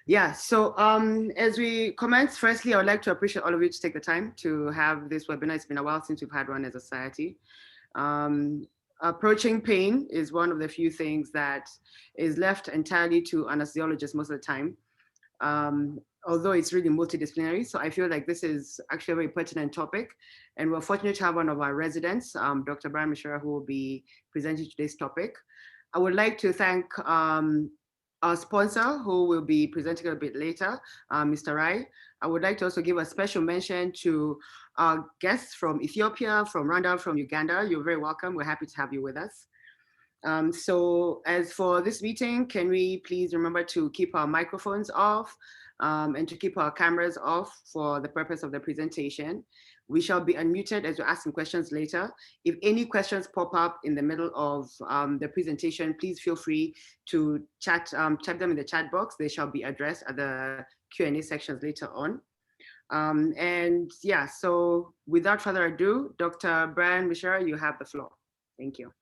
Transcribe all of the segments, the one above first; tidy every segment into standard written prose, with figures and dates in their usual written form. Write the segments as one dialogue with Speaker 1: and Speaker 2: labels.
Speaker 1: Yeah, so as we commence, firstly, I would like to appreciate all of you to take the time to have this webinar. It's been a while since we've had one as a society. Approaching pain is one of the few things that is left entirely to anesthesiologists most of the time, although it's really multidisciplinary. So I feel like this is actually a very pertinent topic. And we're fortunate to have one of our residents, Dr. Brian Michira, who will be presenting today's topic. I would like to thank our sponsor, who will be presenting a bit later, Mr. Rai. I would like to also give a special mention to our guests from Ethiopia, from Rwanda, from Uganda. You're very welcome. We're happy to have you with us. So as for this meeting, can we please remember to keep our microphones off and to keep our cameras off for the purpose of the presentation. We shall be unmuted as we ask some questions later. If any questions pop up in the middle of the presentation, please feel free to type them in the chat box. They shall be addressed at the Q&A sections later on. And yeah, so without further ado, Dr. Brian Michira, you have the floor. Thank you.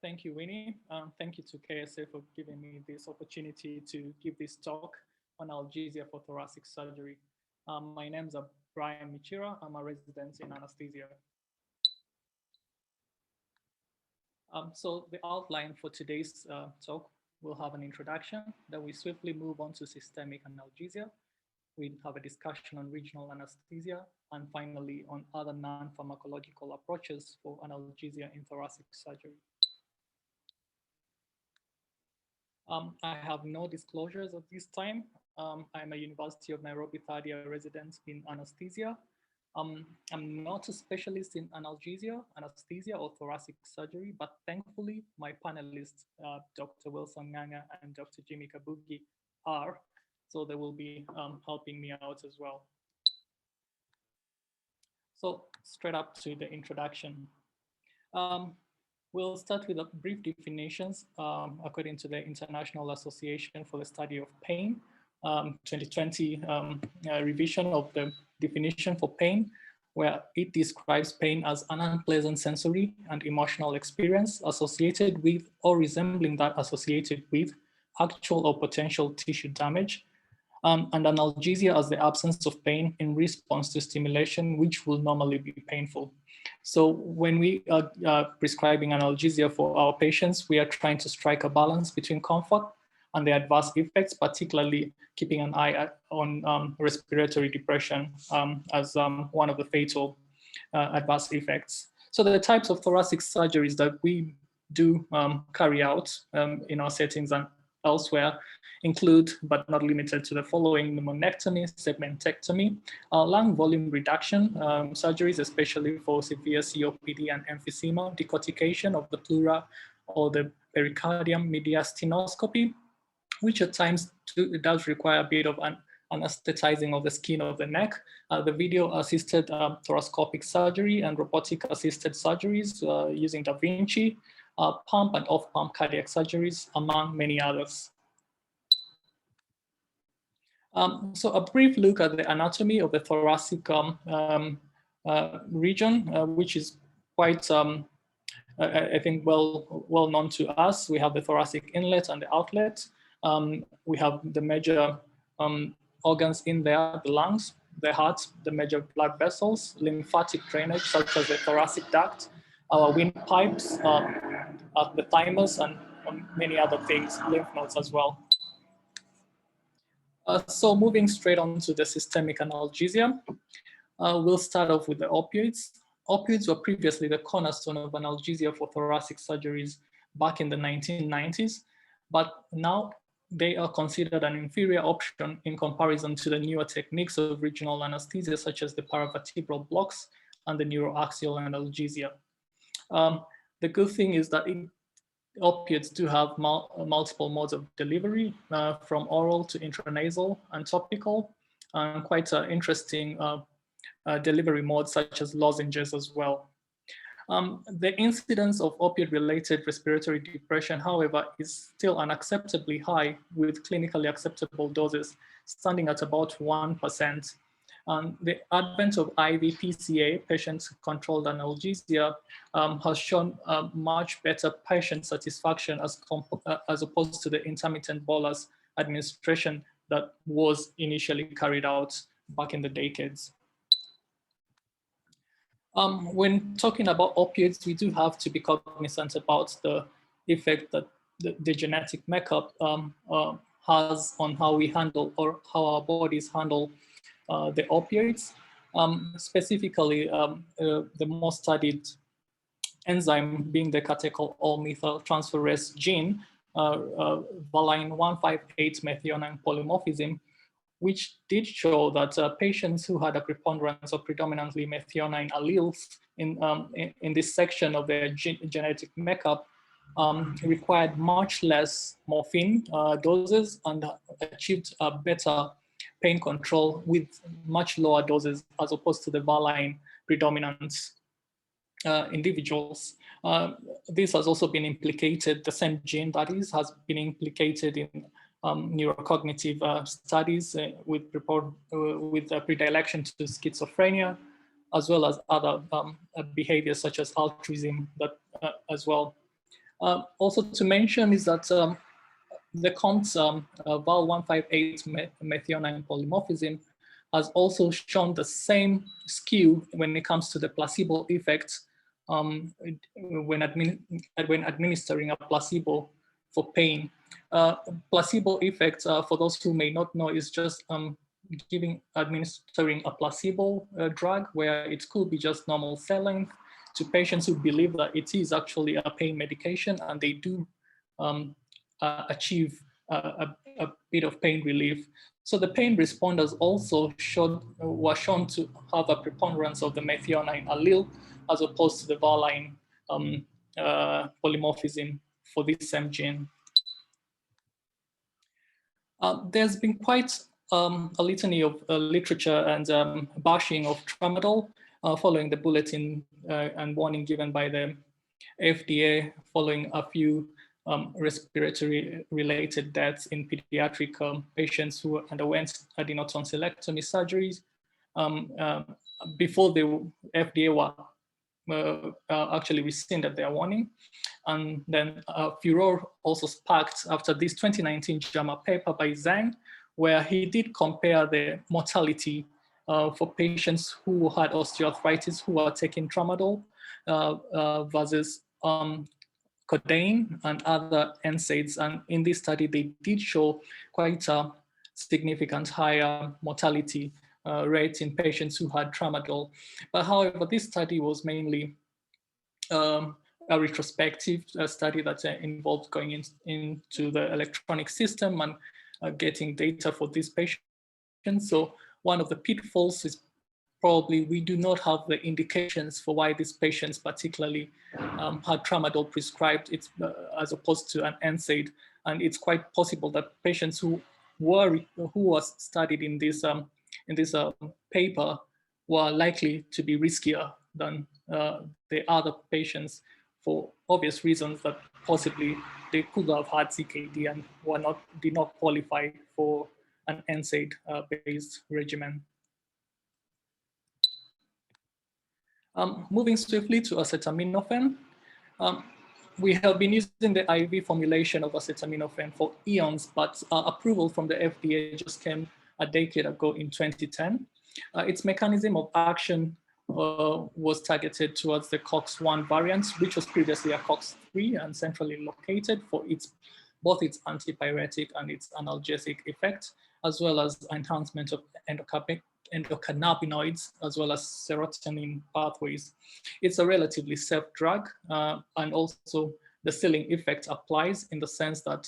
Speaker 2: Thank you, Winnie. Thank you to KSA for giving me this opportunity to give this talk on analgesia for thoracic surgery. My name's Brian Michira. I'm a resident in anesthesia. So the outline for today's talk will have an introduction, then we swiftly move on to systemic analgesia. We have a discussion on regional anesthesia, and finally on other non-pharmacological approaches for analgesia in thoracic surgery. I have no disclosures at this time. I'm a University of Nairobi third-year resident in anesthesia. I'm not a specialist in analgesia, anesthesia, or thoracic surgery, but thankfully my panelists, Dr. Wilson Nganga and Dr. Jimmie Kabugi are, so they will be helping me out as well. So straight up to the introduction. We'll start with a brief definitions according to the International Association for the Study of Pain, 2020 revision of the definition for pain, where it describes pain as an unpleasant sensory and emotional experience associated with or resembling that associated with actual or potential tissue damage, and analgesia as the absence of pain in response to stimulation, which will normally be painful. So when we are prescribing analgesia for our patients, we are trying to strike a balance between comfort and the adverse effects, particularly keeping an eye on respiratory depression as one of the fatal adverse effects. So the types of thoracic surgeries that we do carry out in our settings and elsewhere include, but not limited to, the following: pneumonectomy, segmentectomy, lung volume reduction surgeries, especially for severe COPD and emphysema, decortication of the pleura or the pericardium, mediastinoscopy, which at times does require a bit of an anesthetizing of the skin of the neck, the video-assisted thoracoscopic surgery and robotic-assisted surgeries using Da Vinci, pump and off-pump cardiac surgeries, among many others. So a brief look at the anatomy of the thoracic region, which is quite, I think, well known to us. We have the thoracic inlet and the outlet. We have the major organs in there: the lungs, the heart, the major blood vessels, lymphatic drainage such as the thoracic duct, our windpipes, the thymus, and many other things, lymph nodes as well. So moving straight on to the systemic analgesia, we'll start off with the opioids. Opioids were previously the cornerstone of analgesia for thoracic surgeries back in the 1990s, but now they are considered an inferior option in comparison to the newer techniques of regional anesthesia, such as the paravertebral blocks and the neuroaxial analgesia. The good thing is that opioids do have multiple modes of delivery, from oral to intranasal and topical, and quite interesting delivery modes such as lozenges as well. The incidence of opioid-related respiratory depression, however, is still unacceptably high, with clinically acceptable doses standing at about 1%. And the advent of IV PCA, patient-controlled analgesia, has shown much better patient satisfaction as opposed to the intermittent bolus administration that was initially carried out back in the decades. When talking about opioids, we do have to be cognizant about the effect that the genetic makeup has on how we handle or how our bodies handle the opioids. Specifically, the most studied enzyme being the catechol all-methyltransferase gene, valine 158 methionine polymorphism, which did show that patients who had a preponderance of predominantly methionine alleles in this section of their genetic makeup required much less morphine doses and achieved a better pain control with much lower doses as opposed to the valine predominant individuals. This has also been implicated, the same gene that is, has been implicated in neurocognitive studies with predilection to schizophrenia, as well as other behaviors such as altruism as well. Also to mention is that the COMT's Val158 methionine polymorphism has also shown the same skew when it comes to the placebo effect when administering a placebo for pain. Placebo effect, for those who may not know, is just administering a placebo drug where it could be just normal saline to patients who believe that it is actually a pain medication, and they do achieve a bit of pain relief. So the pain responders also were shown to have a preponderance of the methionine allele as opposed to the valine polymorphism for this same gene. There's been quite a litany of literature and bashing of tramadol following the bulletin and warning given by the FDA following a few respiratory related deaths in pediatric patients who underwent adenotonsillectomy surgeries before the FDA actually rescinded their warning. And then furor also sparked after this 2019 JAMA paper by Zhang, where he did compare the mortality for patients who had osteoarthritis who are taking tramadol versus codeine and other NSAIDs. And in this study, they did show quite a significant higher mortality rate in patients who had tramadol. But however, this study was mainly a retrospective study that involved going into the electronic system and getting data for these patients. So one of the pitfalls is probably we do not have the indications for why these patients particularly had tramadol prescribed as opposed to an NSAID. And it's quite possible that patients who were studied in this paper were likely to be riskier than the other patients for obvious reasons that possibly they could have had CKD and did not qualify for an NSAID based regimen. Moving swiftly to acetaminophen. We have been using the IV formulation of acetaminophen for eons, but approval from the FDA just came a decade ago in 2010. Its mechanism of action was targeted towards the COX-1 variant, which was previously a COX-3 and centrally located for both its antipyretic and its analgesic effect, as well as enhancement of endocannabinoids, as well as serotonin pathways. It's a relatively safe drug, and also the ceiling effect applies in the sense that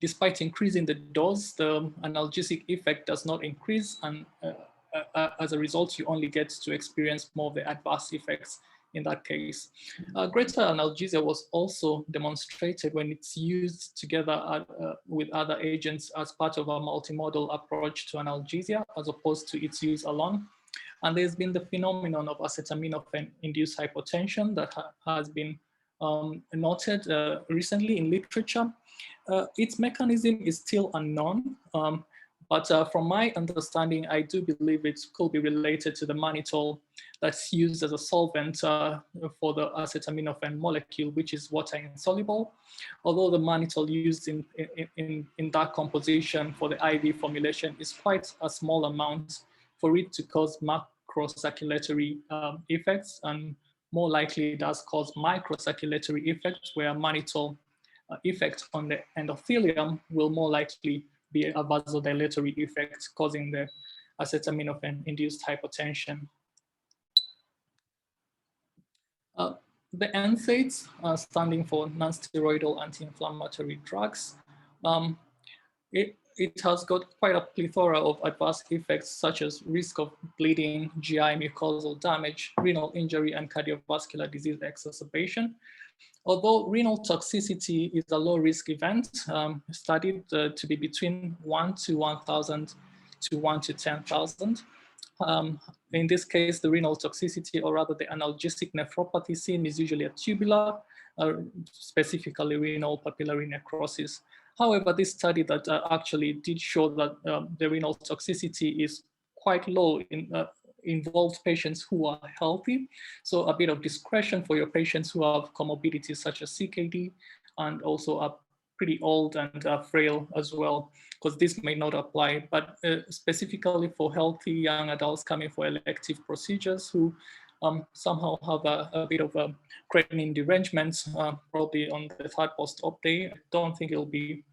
Speaker 2: despite increasing the dose, the analgesic effect does not increase, and as a result, you only get to experience more of the adverse effects in that case. Greater analgesia was also demonstrated when it's used together with other agents as part of a multimodal approach to analgesia, as opposed to its use alone. And there's been the phenomenon of acetaminophen-induced hypotension that has been noted recently in literature. Its mechanism is still unknown, But from my understanding, I do believe it could be related to the mannitol that's used as a solvent for the acetaminophen molecule, which is water insoluble. Although the mannitol used in that composition for the IV formulation is quite a small amount for it to cause macrocirculatory effects, and more likely does cause microcirculatory effects, where mannitol effect on the endothelium will more likely be a vasodilatory effect, causing the acetaminophen-induced hypotension. The NSAIDs, standing for non-steroidal anti-inflammatory drugs, it has got quite a plethora of adverse effects, such as risk of bleeding, GI mucosal damage, renal injury, and cardiovascular disease exacerbation. Although renal toxicity is a low-risk event, studied to be between 1 to 1,000 to 1 to 10,000. In this case, the renal toxicity, or rather the analgesic nephropathy seen, is usually a tubular, specifically renal papillary necrosis. However, this study that actually did show that the renal toxicity is quite low in involved patients who are healthy. So a bit of discretion for your patients who have comorbidities such as CKD, and also are pretty old and frail as well, because this may not apply, but specifically for healthy young adults coming for elective procedures who somehow have a bit of a creatinine derangement, probably on the third post-op day. I don't think it'll be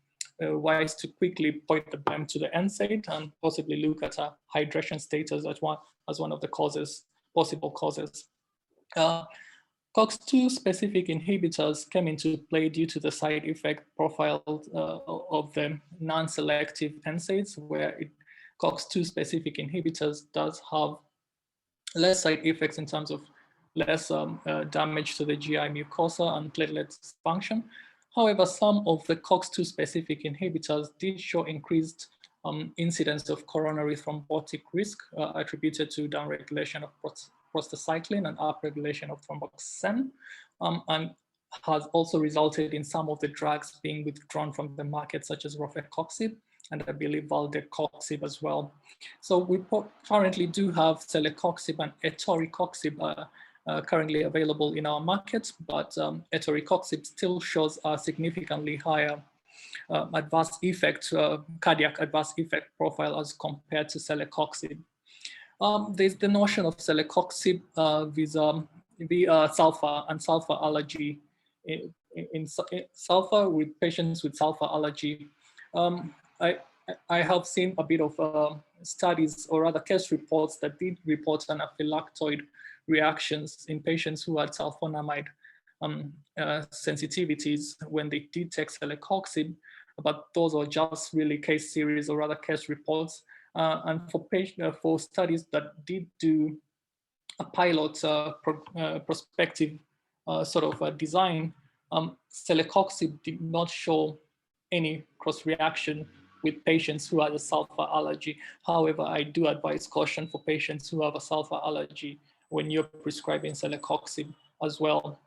Speaker 2: wise to quickly point the blame to the NSAID and possibly look at a hydration status as one of the causes, possible causes. COX-2 specific inhibitors came into play due to the side effect profile of the non-selective NSAIDs, where COX-2 specific inhibitors does have less side effects in terms of less damage to the GI mucosa and platelets function. However, some of the COX-2 specific inhibitors did show increased incidence of coronary thrombotic risk attributed to downregulation of prostacyclin and upregulation of thromboxane, and has also resulted in some of the drugs being withdrawn from the market, such as rofecoxib and I believe valdecoxib as well. So we currently do have celecoxib and etoricoxib currently available in our market, but etoricoxib still shows a significantly higher adverse effect, cardiac adverse effect profile as compared to celecoxib. There's the notion of celecoxib with sulfur and sulfur allergy. In sulfur, with patients with sulfur allergy, I have seen a bit of studies, or rather case reports, that did report anaphylactoid reactions in patients who had sulfonamide sensitivities when they did take celecoxib, but those are just really case series, or rather case reports. And for studies that did do a pilot prospective sort of design, celecoxib did not show any cross-reaction with patients who had a sulfur allergy. However, I do advise caution for patients who have a sulfur allergy when you're prescribing celecoxib as well.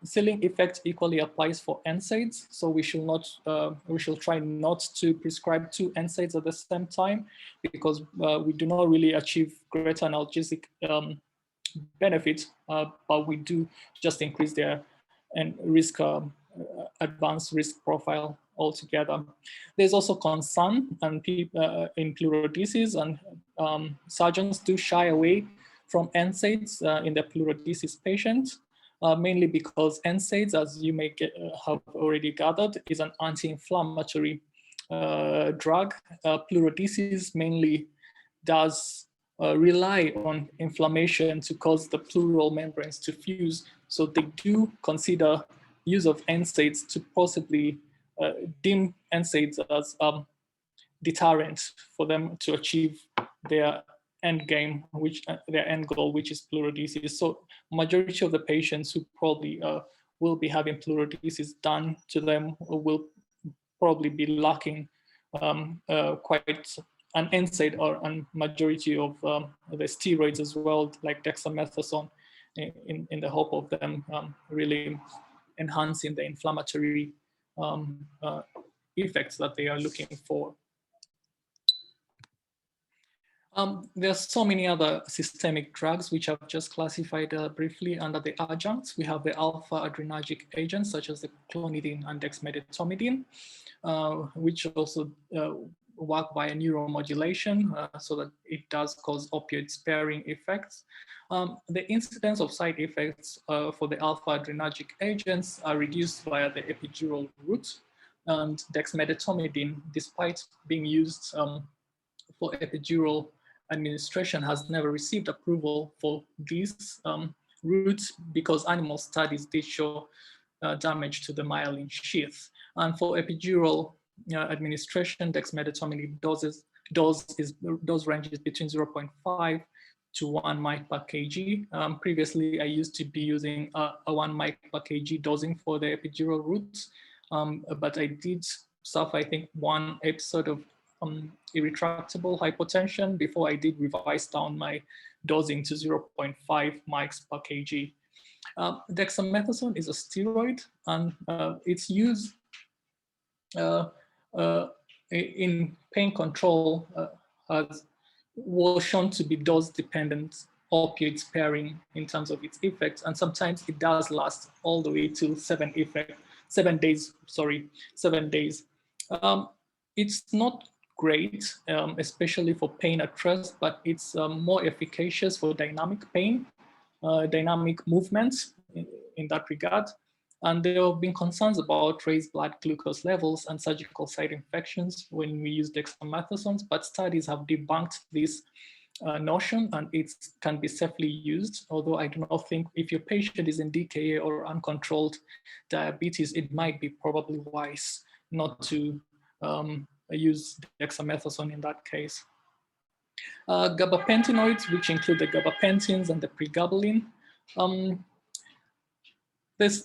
Speaker 2: Ceiling effect equally applies for NSAIDs, so we should try not to prescribe 2 NSAIDs at the same time, because we do not really achieve greater analgesic benefit, but we do just increase their risk, advanced risk profile altogether. There's also concern and in pleurodesis, and surgeons do shy away from NSAIDs in the pleurodesis patients, mainly because NSAIDs, as you may have already gathered, is an anti-inflammatory drug. Pleurodesis mainly does rely on inflammation to cause the pleural membranes to fuse. So they do consider use of NSAIDs to possibly deem NSAIDs as deterrent for them to achieve their end game, their end goal, which is pleurodesis. So majority of the patients who probably will be having pleurodesis done to them will probably be lacking quite an NSAID or a majority of the steroids as well, like dexamethasone, in the hope of them really enhancing the inflammatory effects that they are looking for. There are so many other systemic drugs which I've just classified briefly under the adjuncts. We have the alpha-adrenergic agents such as the clonidine and dexmedetomidine, which also work via neuromodulation so that it does cause opioid sparing effects. The incidence of side effects for the alpha-adrenergic agents are reduced via the epidural route, and dexmedetomidine, despite being used for epidural administration, has never received approval for these routes because animal studies did show damage to the myelin sheath. And for epidural administration, dexmedetomidine dose ranges between 0.5 to 1 mic per kg. Previously, I used to be using a 1 mic per kg dosing for the epidural route, but I did suffer, I think, one episode of irretractable hypotension before I did revise down my dosing to 0.5 mics per kg. Dexamethasone is a steroid, and its use in pain control was shown to be dose-dependent opioid sparing in terms of its effects, and sometimes it does last all the way to 7 days. It's not great, especially for pain at rest, but it's more efficacious for dynamic pain, dynamic movements in that regard. And there have been concerns about raised blood glucose levels and surgical site infections when we use dexamethasones, but studies have debunked this notion, and it can be safely used. Although I do not think if your patient is in DKA or uncontrolled diabetes, it might be probably wise not to use dexamethasone in that case. Gabapentinoids, which include the gabapentins and the pregabalin. There's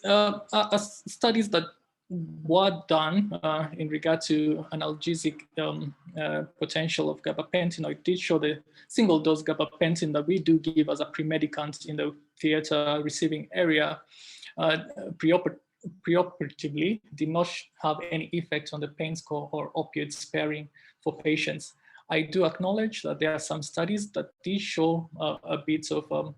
Speaker 2: studies that were done in regard to analgesic potential of gabapentinoid did show the single dose gabapentin that we do give as a pre-medicant in the theater receiving area preoperatively did not have any effect on the pain score or opioid sparing for patients. I do acknowledge that there are some studies that did show a bit of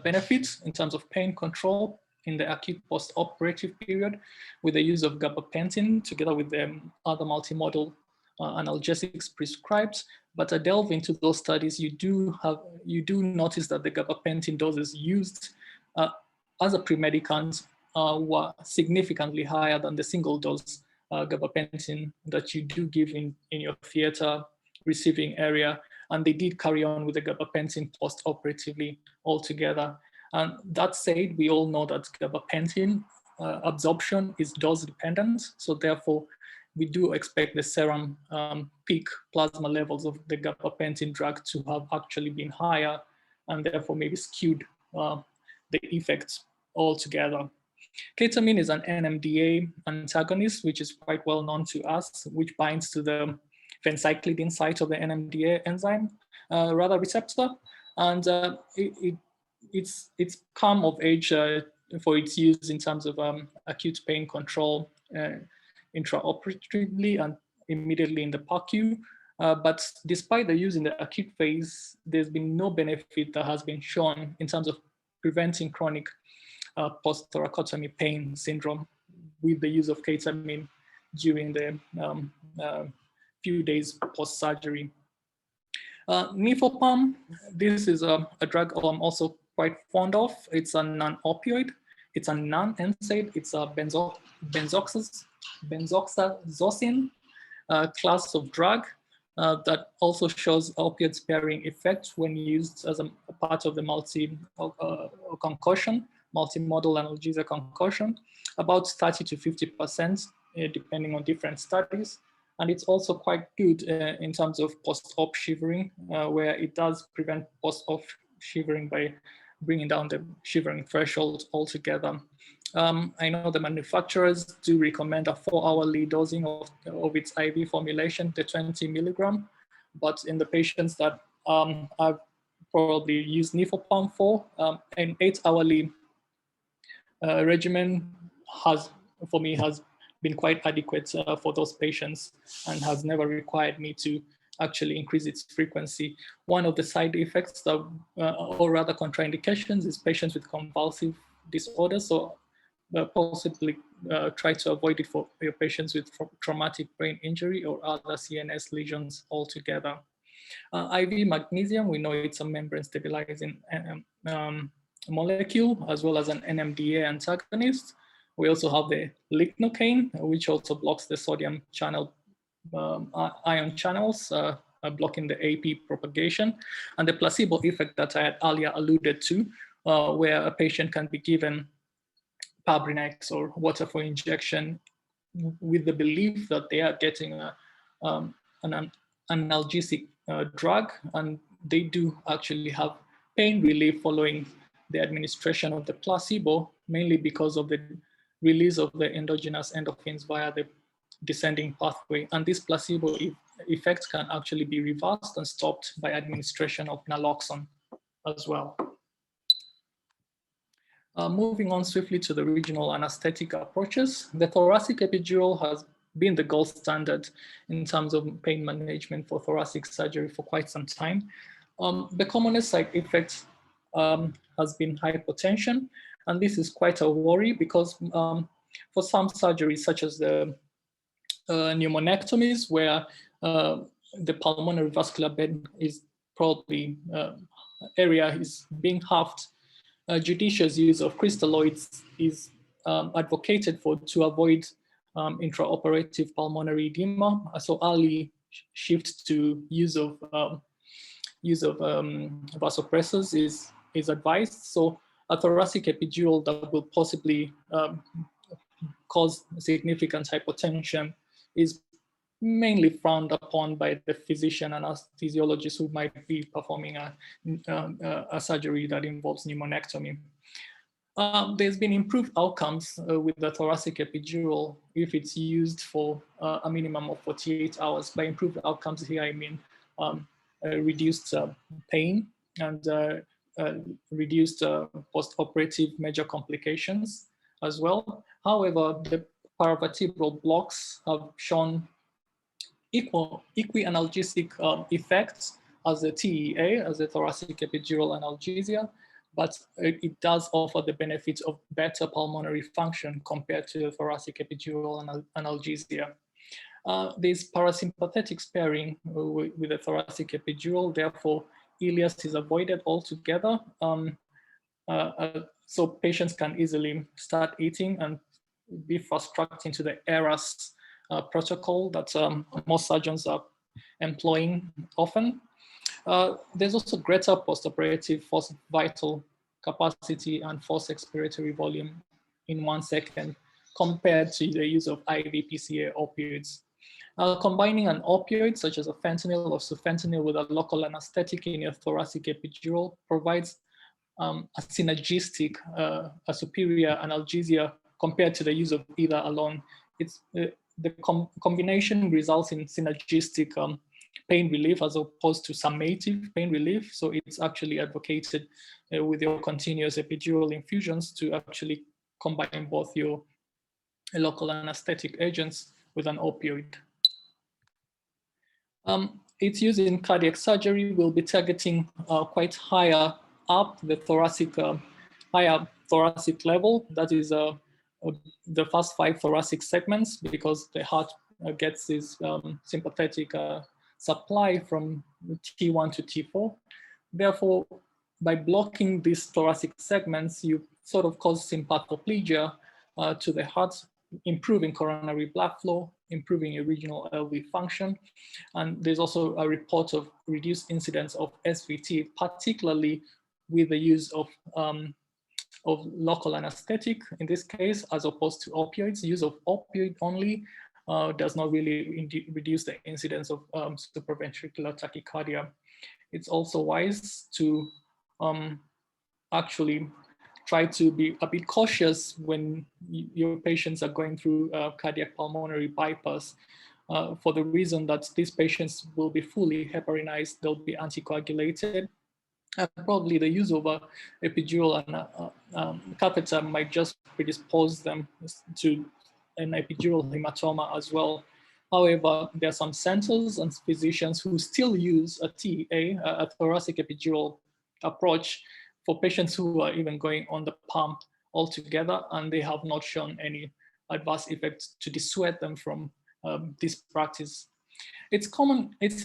Speaker 2: benefits in terms of pain control in the acute post-operative period with the use of gabapentin together with the other multimodal analgesics prescribed. But I delve into those studies, you do notice that the gabapentin doses used as a pre-medicant were significantly higher than the single dose gabapentin that you do give in your theater receiving area. And they did carry on with the gabapentin post-operatively altogether. And that said, we all know that gabapentin absorption is dose dependent. So therefore, we do expect the serum peak plasma levels of the gabapentin drug to have actually been higher and therefore maybe skewed the effects altogether. Ketamine is an NMDA antagonist, which is quite well known to us, which binds to the phencyclidine site of the NMDA enzyme, rather receptor, and it's come of age for its use in terms of acute pain control intraoperatively and immediately in the PACU. But despite the use in the acute phase, there's been no benefit that has been shown in terms of preventing chronic post-thoracotomy pain syndrome with the use of ketamine during the few days post-surgery. Nifopam, this is a drug I'm also quite fond of. It's a non-opioid. It's a non-NSAID. It's a benzoxazosine class of drug that also shows opioid sparing effect when used as a part of the concoction, multimodal analgesia concoction, about 30 to 50%, depending on different studies. And it's also quite good in terms of post-op shivering, where it does prevent post-op shivering by bringing down the shivering threshold altogether. I know the manufacturers do recommend a 4-hourly dosing of its IV formulation, the 20 milligram, but in the patients that I've probably used Nifopam for, an 8-hourly regimen has been quite adequate for those patients and has never required me to actually increase its frequency. One of the side effects that, or rather contraindications, is patients with convulsive disorders. So possibly try to avoid it for your patients with traumatic brain injury or other CNS lesions altogether. IV magnesium, we know it's a membrane stabilizing molecule, as well as an NMDA antagonist. We also have the lignocaine, which also blocks the sodium channel, ion channels, blocking the AP propagation, and the placebo effect that I had earlier alluded to, where a patient can be given Pabrinex or water for injection with the belief that they are getting an analgesic drug, and they do actually have pain relief following the administration of the placebo, mainly because of the release of the endogenous endorphins via the descending pathway. And this placebo effect can actually be reversed and stopped by administration of naloxone as well. Moving on swiftly to the regional anesthetic approaches, the thoracic epidural has been the gold standard in terms of pain management for thoracic surgery for quite some time. The commonest side effect has been hypotension, and this is quite a worry because for some surgeries, such as the pneumonectomies, where the pulmonary vascular bed is probably area is being halved, judicious use of crystalloids is advocated for to avoid intraoperative pulmonary edema. So early shift to use of vasopressors is advised. So a thoracic epidural that will possibly cause significant hypotension is mainly frowned upon by the physician and anesthesiologist who might be performing a surgery that involves pneumonectomy. There's been improved outcomes with the thoracic epidural if it's used for a minimum of 48 hours. By improved outcomes here, I mean reduced pain and reduced post-operative major complications as well. However, the paravertebral blocks have shown equi-analgesic effects as the TEA, as the thoracic epidural analgesia, but it does offer the benefits of better pulmonary function compared to the thoracic epidural analgesia. There's parasympathetic sparing with the thoracic epidural, therefore ileus is avoided altogether. So patients can easily start eating and be fast-tracked into the ERAS protocol that most surgeons are employing often. There's also greater post-operative forced vital capacity and forced expiratory volume in 1 second compared to the use of IV PCA opioids. Combining an opioid such as a fentanyl or sufentanil with a local anesthetic in your thoracic epidural provides a synergistic, a superior analgesia compared to the use of either alone. It's the combination results in synergistic pain relief as opposed to summative pain relief. So it's actually advocated with your continuous epidural infusions to actually combine both your local anesthetic agents with an opioid. Its use in cardiac surgery will be targeting quite higher up the thoracic, higher thoracic level. That is the first 5 thoracic segments, because the heart gets this sympathetic supply from T1 to T4. Therefore, by blocking these thoracic segments, you sort of cause sympathoplegia to the heart, improving coronary blood flow, improving regional LV function. And there's also a report of reduced incidence of SVT, particularly with the use of local anesthetic in this case, as opposed to opioids. Use of opioid only does not really reduce the incidence of supraventricular tachycardia. It's also wise to actually try to be a bit cautious when your patients are going through cardiac pulmonary bypass, for the reason that these patients will be fully heparinized, they'll be anticoagulated, and probably the use of an epidural and catheter might just predispose them to an epidural hematoma as well. However, there are some centers and physicians who still use a TEA, a thoracic epidural approach for patients who are even going on the pump altogether, and they have not shown any adverse effects to dissuade them from this practice. It's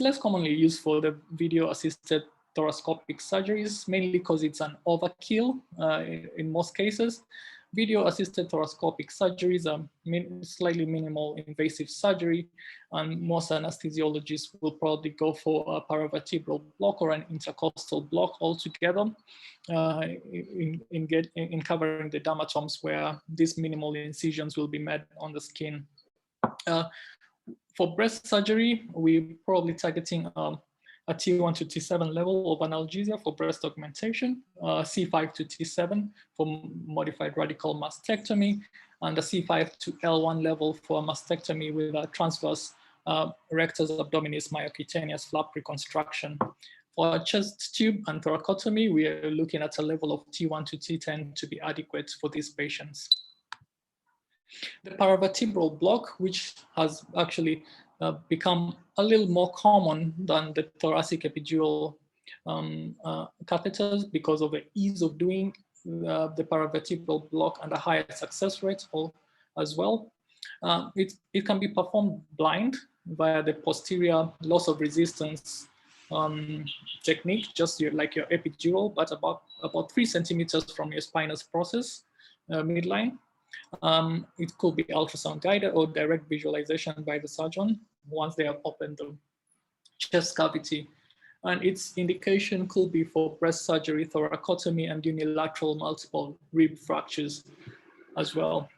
Speaker 2: less commonly used for the video-assisted thoracoscopic surgeries, mainly because it's an overkill in most cases. Video-assisted thoracoscopic surgeries are slightly minimal invasive surgery, and most anesthesiologists will probably go for a paravertebral block or an intercostal block altogether in covering the dermatomes where these minimal incisions will be made on the skin. For breast surgery, we're probably targeting a T1 to T7 level of analgesia for breast augmentation, C5 to T7 for modified radical mastectomy, and a C5 to L1 level for mastectomy with a transverse rectus abdominis myocutaneous flap reconstruction. For chest tube and thoracotomy, we are looking at a level of T1 to T10 to be adequate for these patients. The paravertebral block, which has actually become a little more common than the thoracic epidural catheters because of the ease of doing the paravertebral block and a higher success rate as well. It can be performed blind via the posterior loss of resistance technique, just like your epidural, but about 3 centimeters from your spinous process midline. It could be ultrasound guided or direct visualization by the surgeon once they have opened the chest cavity. And its indication could be for breast surgery, thoracotomy, and unilateral multiple rib fractures as well.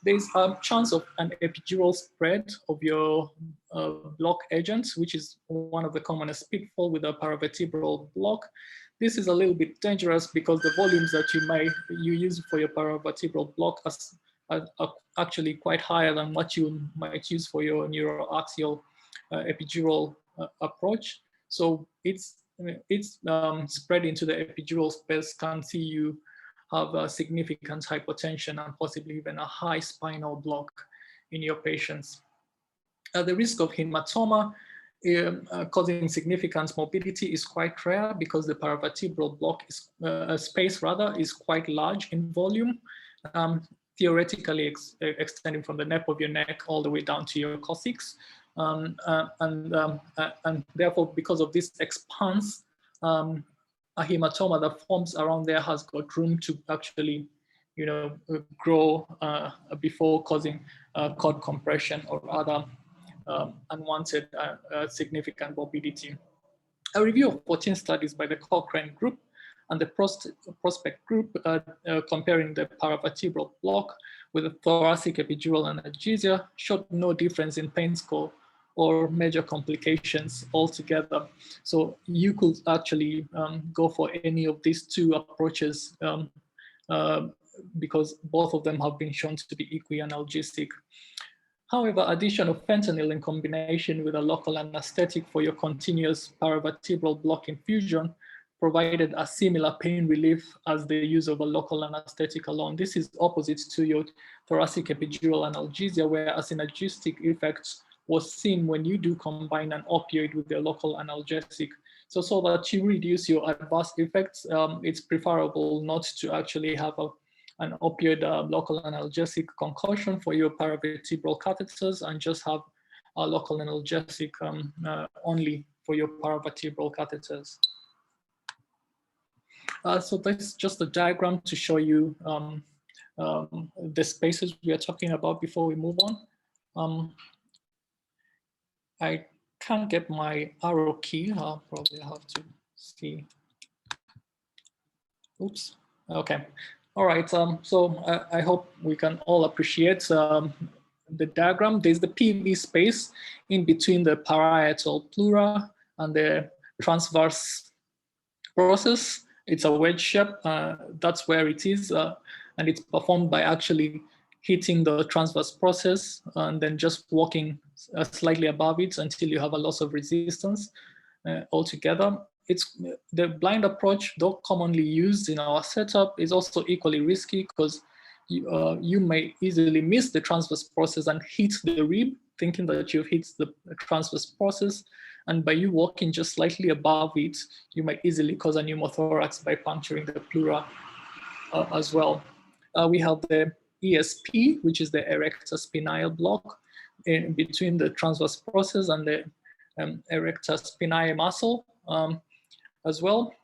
Speaker 2: There's a chance of an epidural spread of your block agent, which is one of the commonest pitfalls with a paravertebral block. This is a little bit dangerous because the volumes that you use for your paravertebral block are actually quite higher than what you might use for your neuroaxial epidural approach. So it's spread into the epidural space can see you have a significant hypotension and possibly even a high spinal block in your patients. The risk of hematoma causing significant morbidity is quite rare because the paravertebral block space is quite large in volume, theoretically extending from the nape of your neck all the way down to your coccyx. And therefore, because of this expanse, a hematoma that forms around there has got room to actually, grow before causing cord compression or other unwanted significant morbidity. A review of 14 studies by the Cochrane group and the prospect group comparing the paravertebral block with the thoracic epidural analgesia showed no difference in pain score or major complications altogether. So you could actually go for any of these two approaches because both of them have been shown to be equally analgesic. However, addition of fentanyl in combination with a local anesthetic for your continuous paravertebral block infusion provided a similar pain relief as the use of a local anesthetic alone. This is opposite to your thoracic epidural analgesia, where a synergistic effect was seen when you do combine an opioid with a local analgesic. So that you reduce your adverse effects, it's preferable not to actually have an opioid local analgesic concoction for your paravertebral catheters and just have a local analgesic only for your paravertebral catheters. So that's just a diagram to show you the spaces we are talking about before we move on. I can't get my arrow key. I'll probably have to see. Oops. Okay. All right. So I hope we can all appreciate the diagram. There's the PV space in between the parietal pleura and the transverse process. It's a wedge shape. That's where it is. And it's performed by actually hitting the transverse process and then just walking slightly above it until you have a loss of resistance altogether. It's the blind approach, though commonly used in our setup, is also equally risky because you may easily miss the transverse process and hit the rib thinking that you've hit the transverse process, and by you walking just slightly above it, you might easily cause a pneumothorax by puncturing the pleura as well. We have the ESP, which is the erector spinae block in between the transverse process and the erector spinae muscle as well.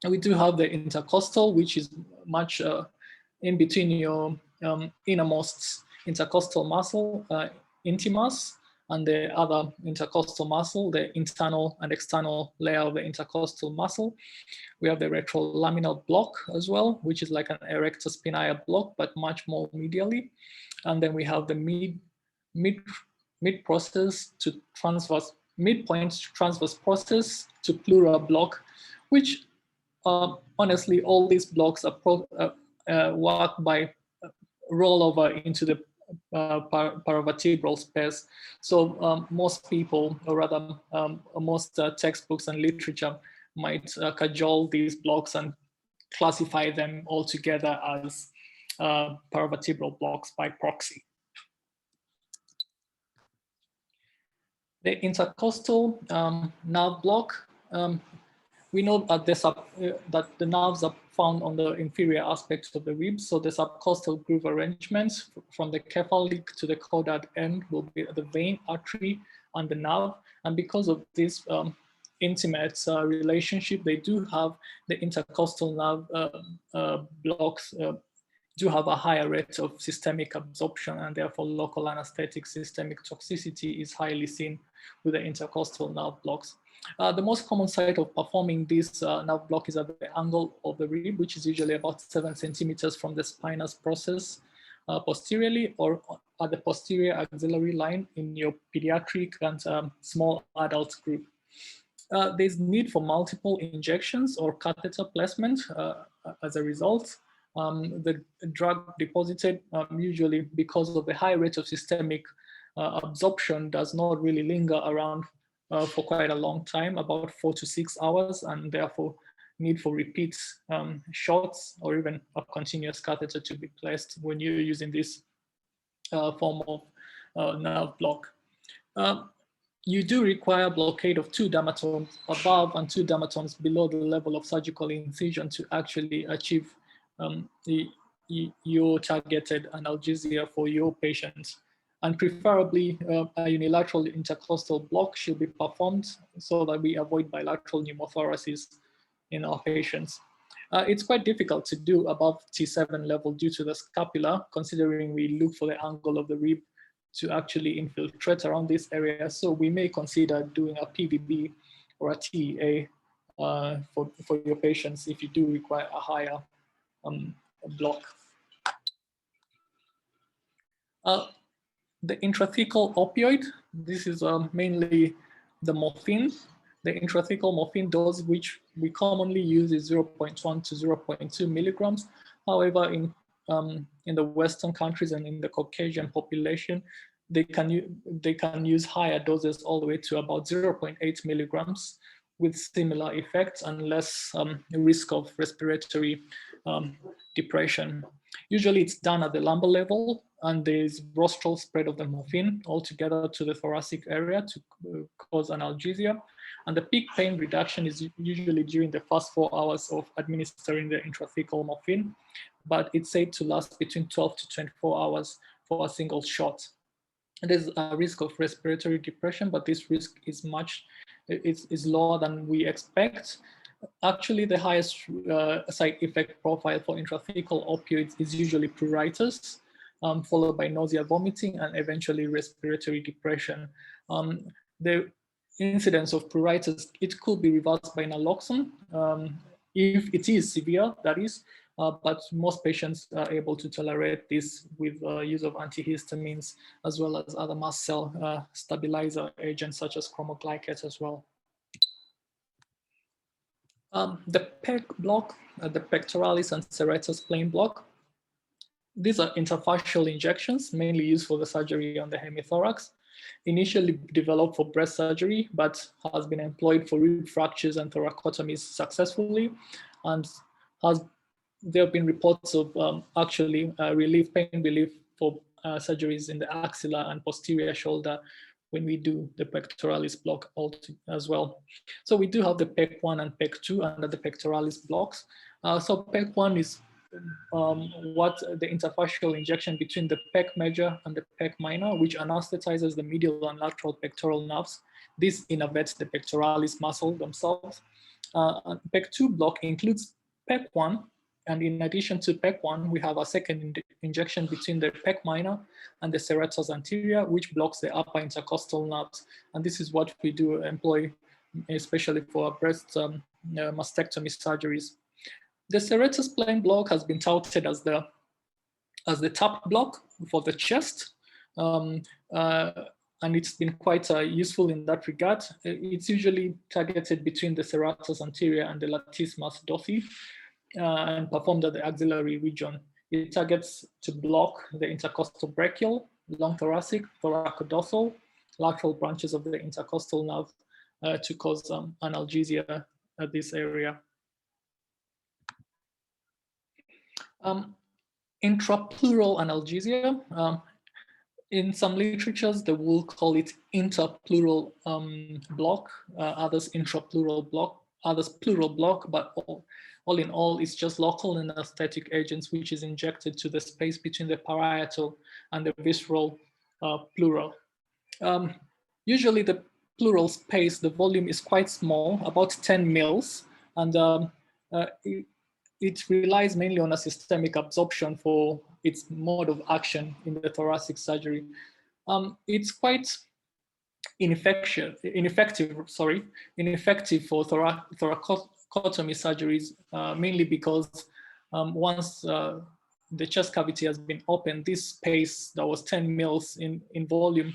Speaker 2: We do have the intercostal, which is much in between your innermost intercostal muscle, intimus, and the other intercostal muscle, the internal and external layer of the intercostal muscle. We have the retrolaminar block as well, which is like an erector spinae block, but much more medially. And then we have the mid-process to transverse, midpoint to transverse process to pleural block, which honestly, all these blocks are work by rollover into the paravertebral space. So most people, or rather most textbooks and literature might cajole these blocks and classify them all together as paravertebral blocks by proxy. The intercostal nerve block, we know that the nerves are found on the inferior aspects of the ribs. So the subcostal groove arrangements from the cephalic to the caudate end will be the vein, artery, and the nerve. And because of this intimate relationship, they do have the intercostal nerve blocks do have a higher rate of systemic absorption, and therefore local anesthetic systemic toxicity is highly seen with the intercostal nerve blocks. The most common site of performing this nerve block is at the angle of the rib, which is usually about 7 centimeters from the spinous process posteriorly, or at the posterior axillary line in your pediatric and small adult group. There's need for multiple injections or catheter placement as a result. The drug deposited usually because of the high rate of systemic absorption does not really linger around for quite a long time, about 4 to 6 hours, and therefore need for repeat shots or even a continuous catheter to be placed when you're using this form of nerve block. You do require blockade of 2 dermatomes above and 2 dermatomes below the level of surgical incision to actually achieve your targeted analgesia for your patients. And preferably a unilateral intercostal block should be performed so that we avoid bilateral pneumothoraces in our patients. It's quite difficult to do above T7 level due to the scapula, considering we look for the angle of the rib to actually infiltrate around this area. So we may consider doing a PVB or a TEA for your patients if you do require a higher block. The intrathecal opioid, this is mainly the morphine. The intrathecal morphine dose, which we commonly use, is 0.1 to 0.2 milligrams. However, in the Western countries and in the Caucasian population, they can use higher doses all the way to about 0.8 milligrams with similar effects and less risk of respiratory depression. Usually it's done at the lumbar level, and there's rostral spread of the morphine altogether to the thoracic area to cause analgesia. And the peak pain reduction is usually during the first 4 hours of administering the intrathecal morphine, but it's said to last between 12 to 24 hours for a single shot. And there's a risk of respiratory depression, but this risk is is lower than we expect. Actually, the highest side effect profile for intrathecal opioids is usually pruritus, followed by nausea, vomiting, and eventually respiratory depression. The incidence of pruritus, it could be reversed by naloxone if it is severe, that is, but most patients are able to tolerate this with use of antihistamines as well as other mast cell stabilizer agents such as chromoglycate as well. The PEC block, the pectoralis and serratus plain block, these are interfascial injections mainly used for the surgery on the hemithorax. Initially developed for breast surgery, but has been employed for rib fractures and thoracotomies successfully, and there have been reports of pain relief for surgeries in the axilla and posterior shoulder when we do the pectoralis block as well. So we do have the PEC1 and PEC2 under the pectoralis blocks. So PEC1 is what the interfacial injection between the PEC major and the PEC minor, which anesthetizes the medial and lateral pectoral nerves. This innervates the pectoralis muscle themselves. PEC2 block includes PEC1, and in addition to PEC1, we have a second injection between the PEC minor and the serratus anterior, which blocks the upper intercostal nerves. And this is what we do employ, especially for breast mastectomy surgeries. The serratus plane block has been touted as the top block for the chest. And it's been quite useful in that regard. It's usually targeted between the serratus anterior and the latissimus dorsi and performed at the axillary region. It targets to block the intercostal brachial, long thoracic, thoracodorsal, lateral branches of the intercostal nerve to cause analgesia at this area. Intrapleural analgesia. In some literatures, they will call it interpleural block, others intrapleural block, others pleural block, but all in all, it's just local anesthetic agents which is injected to the space between the parietal and the visceral pleural. Usually the pleural space, the volume is quite small, about 10 mils, and it relies mainly on a systemic absorption for its mode of action in the thoracic surgery. It's quite ineffective for thoracotomy surgeries, mainly because once the chest cavity has been opened, this space that was 10 mils in volume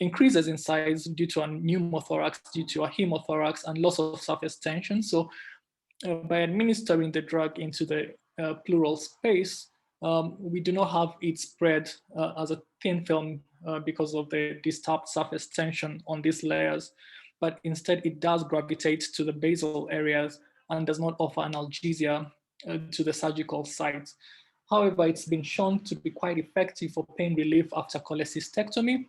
Speaker 2: increases in size due to a pneumothorax, due to a hemothorax and loss of surface tension. So by administering the drug into the pleural space, we do not have it spread as a thin film because of the disturbed surface tension on these layers, but instead it does gravitate to the basal areas and does not offer analgesia to the surgical sites. However, it's been shown to be quite effective for pain relief after cholecystectomy,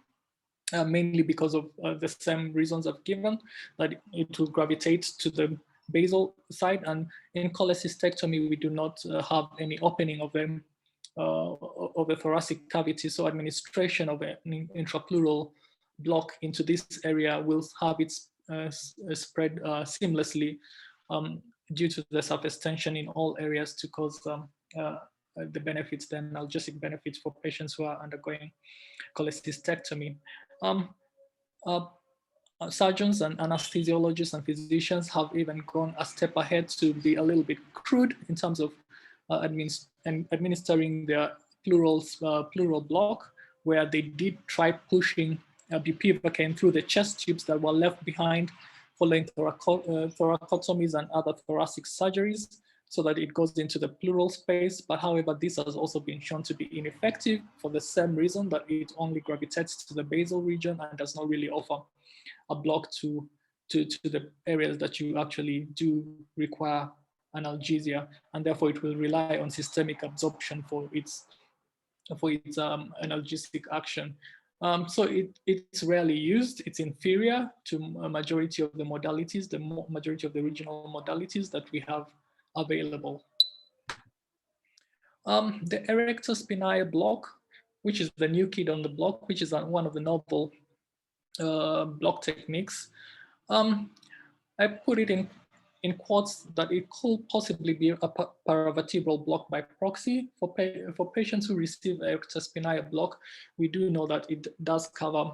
Speaker 2: mainly because of the same reasons I've given, that it will gravitate to the basal side, and in cholecystectomy we do not have any opening of the thoracic cavity, so administration of an intrapleural block into this area will have it spread seamlessly due to the surface tension in all areas to cause the benefits, the analgesic benefits for patients who are undergoing cholecystectomy. Surgeons and anesthesiologists and physicians have even gone a step ahead to be a little bit crude in terms of administering the pleural block, where they did try pushing bupivacaine through the chest tubes that were left behind following thoracotomies and other thoracic surgeries, so that it goes into the pleural space. But however, this has also been shown to be ineffective for the same reason, that it only gravitates to the basal region and does not really offer a block to the areas that you actually do require analgesia, and therefore it will rely on systemic absorption for its analgesic action. So it's rarely used. It's inferior to a majority of the modalities, the majority of the regional modalities that we have available. The erector spinae block, which is the new kid on the block, which is one of the novel block techniques. I put it in quotes that it could possibly be a paravertebral block by proxy. For patients who receive erector spinae block, we do know that it does cover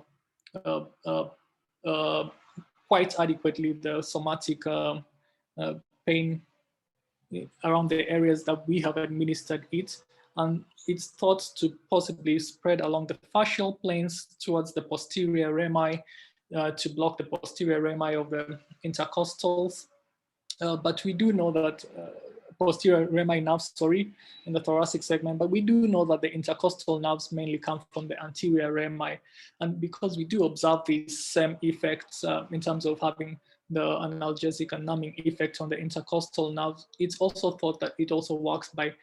Speaker 2: quite adequately the somatic pain around the areas that we have administered it. And it's thought to possibly spread along the fascial planes towards the posterior rami to block the posterior rami of the intercostals. But we do know that posterior rami nerves, in the thoracic segment, but we do know that the intercostal nerves mainly come from the anterior rami. And because we do observe these same effects in terms of having the analgesic and numbing effect on the intercostal nerves, it's also thought that it also works by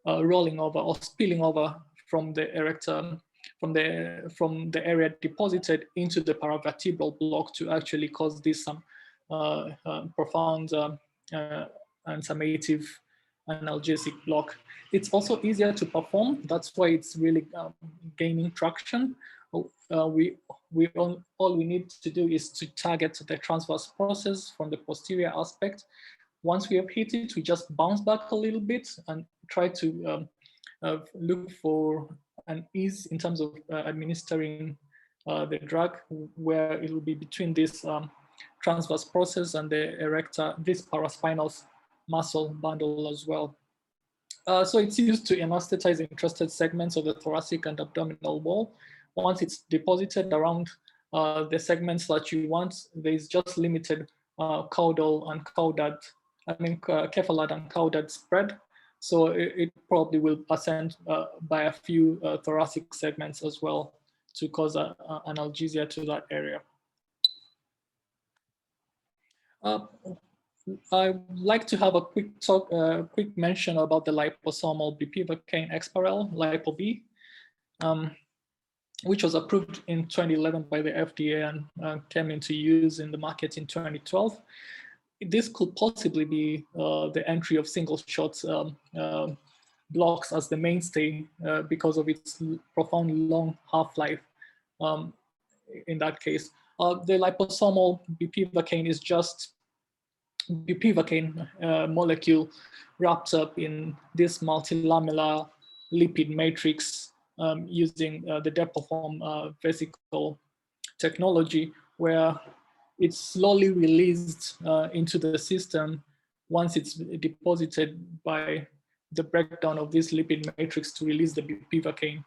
Speaker 2: rolling over or spilling over from the erector, from the area deposited into the paravertebral block to actually cause this profound and summative analgesic block. It's also easier to perform. That's why it's really gaining traction. All we need to do is to target the transverse process from the posterior aspect. Once we have hit it, we just bounce back a little bit and try to look for an ease in terms of administering the drug, where it will be between this transverse process and the erector, this paraspinal muscle bundle as well. So it's used to anesthetize interested segments of the thoracic and abdominal wall. Once it's deposited around the segments that you want, there's just limited caudal and caudad, cephalad and caudad spread. So it probably will ascend by a few thoracic segments as well to cause analgesia to that area. I'd like to have a quick talk, quick mention about the liposomal bupivacaine EXPAREL, LipoB, which was approved in 2011 by the FDA and came into use in the market in 2012. This could possibly be the entry of single shots blocks as the mainstay because of its profound long half-life in that case. The liposomal bupivacaine is just bupivacaine molecule wrapped up in this multilamellar lipid matrix using the Depoform vesicle technology, where it's slowly released into the system once it's deposited by the breakdown of this lipid matrix to release the bupivacaine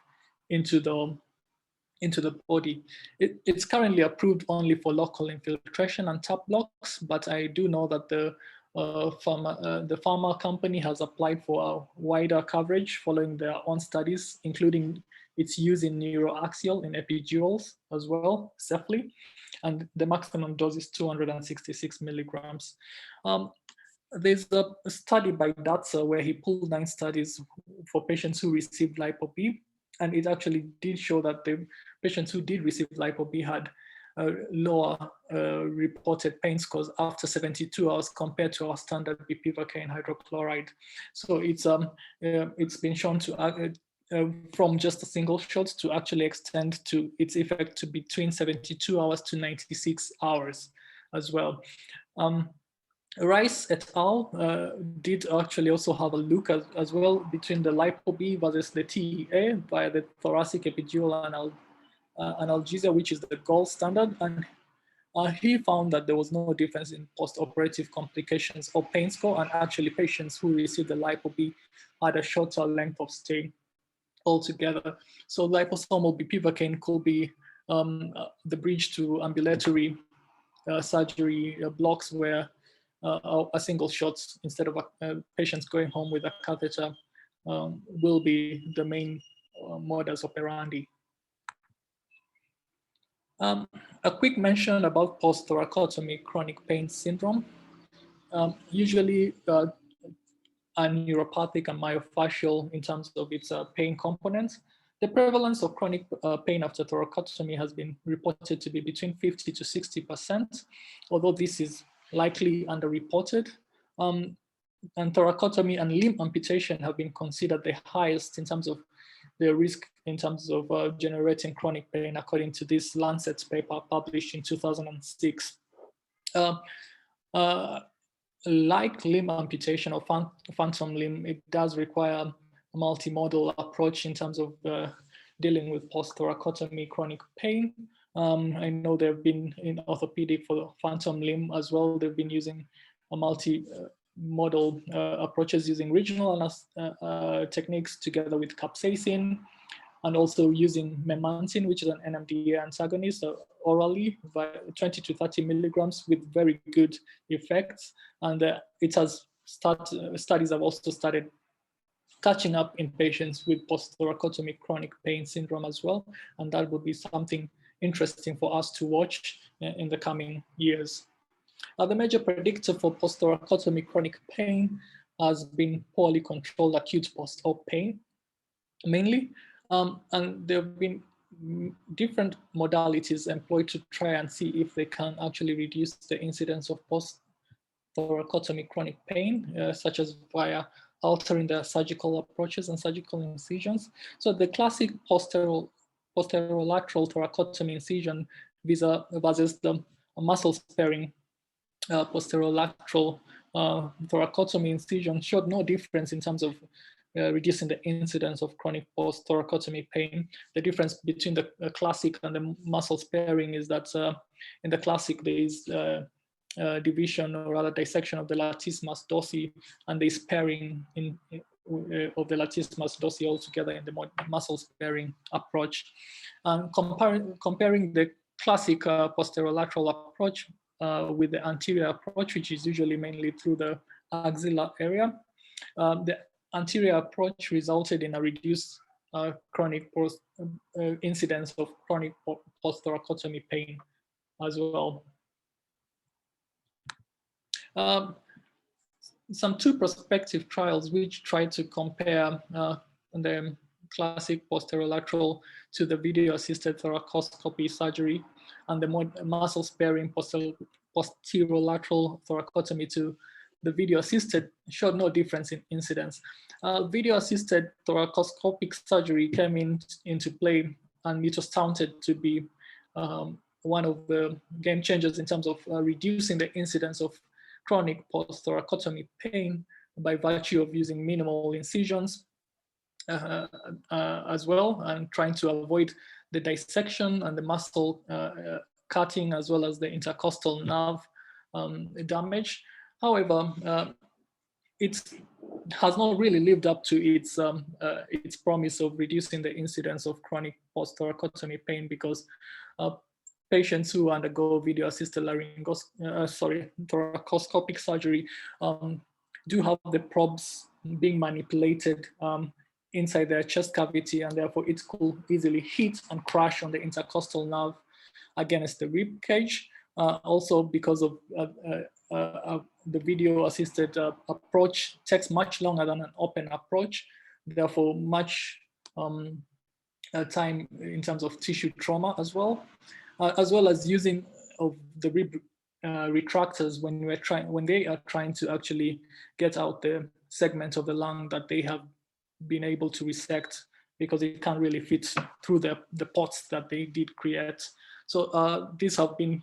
Speaker 2: into the body. It's currently approved only for local infiltration and tap blocks, but I do know that the pharma company has applied for a wider coverage following their own studies, including its use in neuroaxial and epidurals as well, safely. And the maximum dose is 266 milligrams. There's a study by Datsa where he pulled 9 studies for patients who received LipoB, and it actually did show that the patients who did receive LipoB had lower reported pain scores after 72 hours compared to our standard bupivacaine hydrochloride. So it's been shown to from just a single shot to actually extend to its effect to between 72 hours to 96 hours as well. Rice et al. Did actually also have a look as well between the LipoB versus the TEA via the thoracic epidural analgesia, which is the gold standard. And he found that there was no difference in post-operative complications or pain score, and actually patients who received the LipoB had a shorter length of stay altogether. So liposomal bupivacaine could be the bridge to ambulatory surgery blocks where a single shot instead of patients going home with a catheter will be the main modus operandi. A quick mention about post-thoracotomy chronic pain syndrome. Usually are neuropathic and myofascial in terms of its pain components. The prevalence of chronic pain after thoracotomy has been reported to be between 50 to 60%, although this is likely underreported. And thoracotomy and limb amputation have been considered the highest in terms of the risk in terms of generating chronic pain, according to this Lancet paper published in 2006. Like limb amputation or phantom limb, it does require a multimodal approach in terms of dealing with post-thoracotomy chronic pain. I know they've been in orthopedic for phantom limb as well. They've been using a multi-modal approaches using regional techniques together with capsaicin, and also using memantine, which is an NMDA antagonist, orally, 20 to 30 milligrams with very good effects. And studies have also started catching up in patients with post-thoracotomy chronic pain syndrome as well. And that would be something interesting for us to watch in the coming years. The major predictor for post-thoracotomy chronic pain has been poorly controlled acute post-op pain, mainly. And there have been different modalities employed to try and see if they can actually reduce the incidence of post-thoracotomy chronic pain, such as via altering the surgical approaches and surgical incisions. So the classic posterolateral thoracotomy incision versus the muscle-sparing posterolateral thoracotomy incision showed no difference in terms of reducing the incidence of chronic post-thoracotomy pain. The difference between the classic and the muscle sparing is that in the classic there is division or rather dissection of the latissimus dorsi, and the sparing of the latissimus dorsi altogether in the muscle sparing approach. And comparing the classic posterolateral approach with the anterior approach, which is usually mainly through the axilla area, the anterior approach resulted in a reduced chronic incidence of chronic post-thoracotomy pain as well. Some two prospective trials which try to compare the classic posterolateral to the video-assisted thoracoscopy surgery and the muscle-sparing posterolateral thoracotomy to the video-assisted showed no difference in incidence. Video-assisted thoracoscopic surgery came into play, and it was touted to be one of the game changers in terms of reducing the incidence of chronic post-thoracotomy pain by virtue of using minimal incisions as well, and trying to avoid the dissection and the muscle cutting, as well as the intercostal nerve damage. However, it has not really lived up to its promise of reducing the incidence of chronic post-thoracotomy pain, because patients who undergo video-assisted thoracoscopic surgery do have the probes being manipulated inside their chest cavity, and therefore it could easily hit and crash on the intercostal nerve against the rib cage. Also, because of the video-assisted approach takes much longer than an open approach, therefore much time in terms of tissue trauma as well as using of the rib retractors when they are trying to actually get out the segment of the lung that they have been able to resect, because it can't really fit through the pots that they did create. So these have been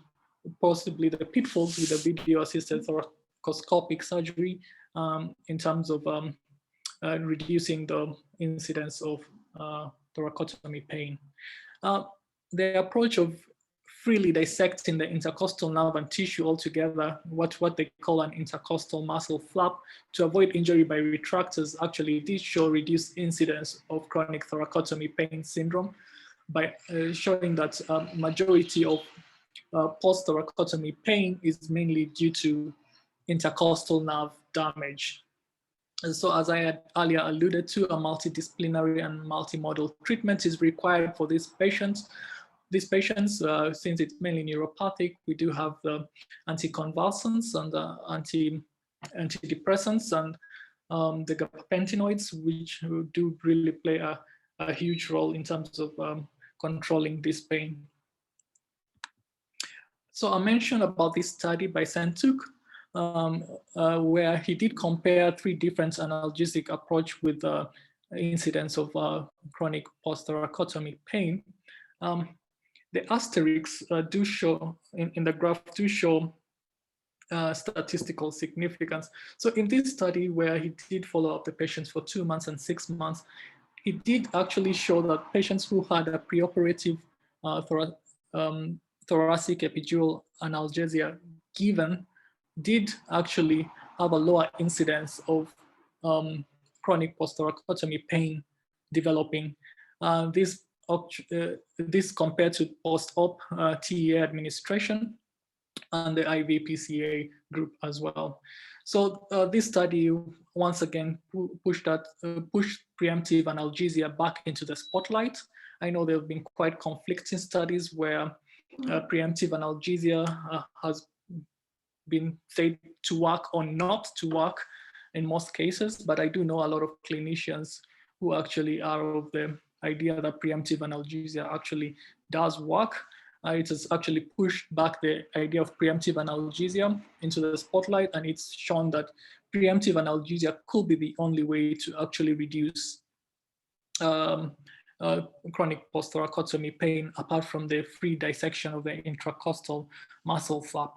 Speaker 2: possibly the pitfalls with the video-assisted thoracoscopic surgery in terms of reducing the incidence of thoracotomy pain. The approach of freely dissecting the intercostal nerve and tissue altogether, what they call an intercostal muscle flap, to avoid injury by retractors, actually did show reduced incidence of chronic thoracotomy pain syndrome by showing that majority of post-thoracotomy pain is mainly due to intercostal nerve damage. And so, as I had earlier alluded to, a multidisciplinary and multimodal treatment is required for these patients. These patients, since it's mainly neuropathic, we do have the anticonvulsants and the antidepressants and the gabapentinoids, which do really play a huge role in terms of controlling this pain. So I mentioned about this study by Sentuk, where he did compare 3 different analgesic approach with the incidence of chronic post-thoracotomy pain. The asterisks do show, in the graph, do show statistical significance. So in this study, where he did follow up the patients for 2 months and 6 months, it did actually show that patients who had a preoperative thoracic epidural analgesia given did actually have a lower incidence of chronic post-thoracotomy pain developing. This compared to post-op TEA administration and the IV PCA group as well. So this study once again pushed preemptive analgesia back into the spotlight. I know there have been quite conflicting studies where preemptive analgesia has been said to work or not to work in most cases, but I do know a lot of clinicians who actually are of the idea that preemptive analgesia actually does work. It has actually pushed back the idea of preemptive analgesia into the spotlight, and it's shown that preemptive analgesia could be the only way to actually reduce chronic post-thoracotomy pain, apart from the free dissection of the intracostal muscle flap.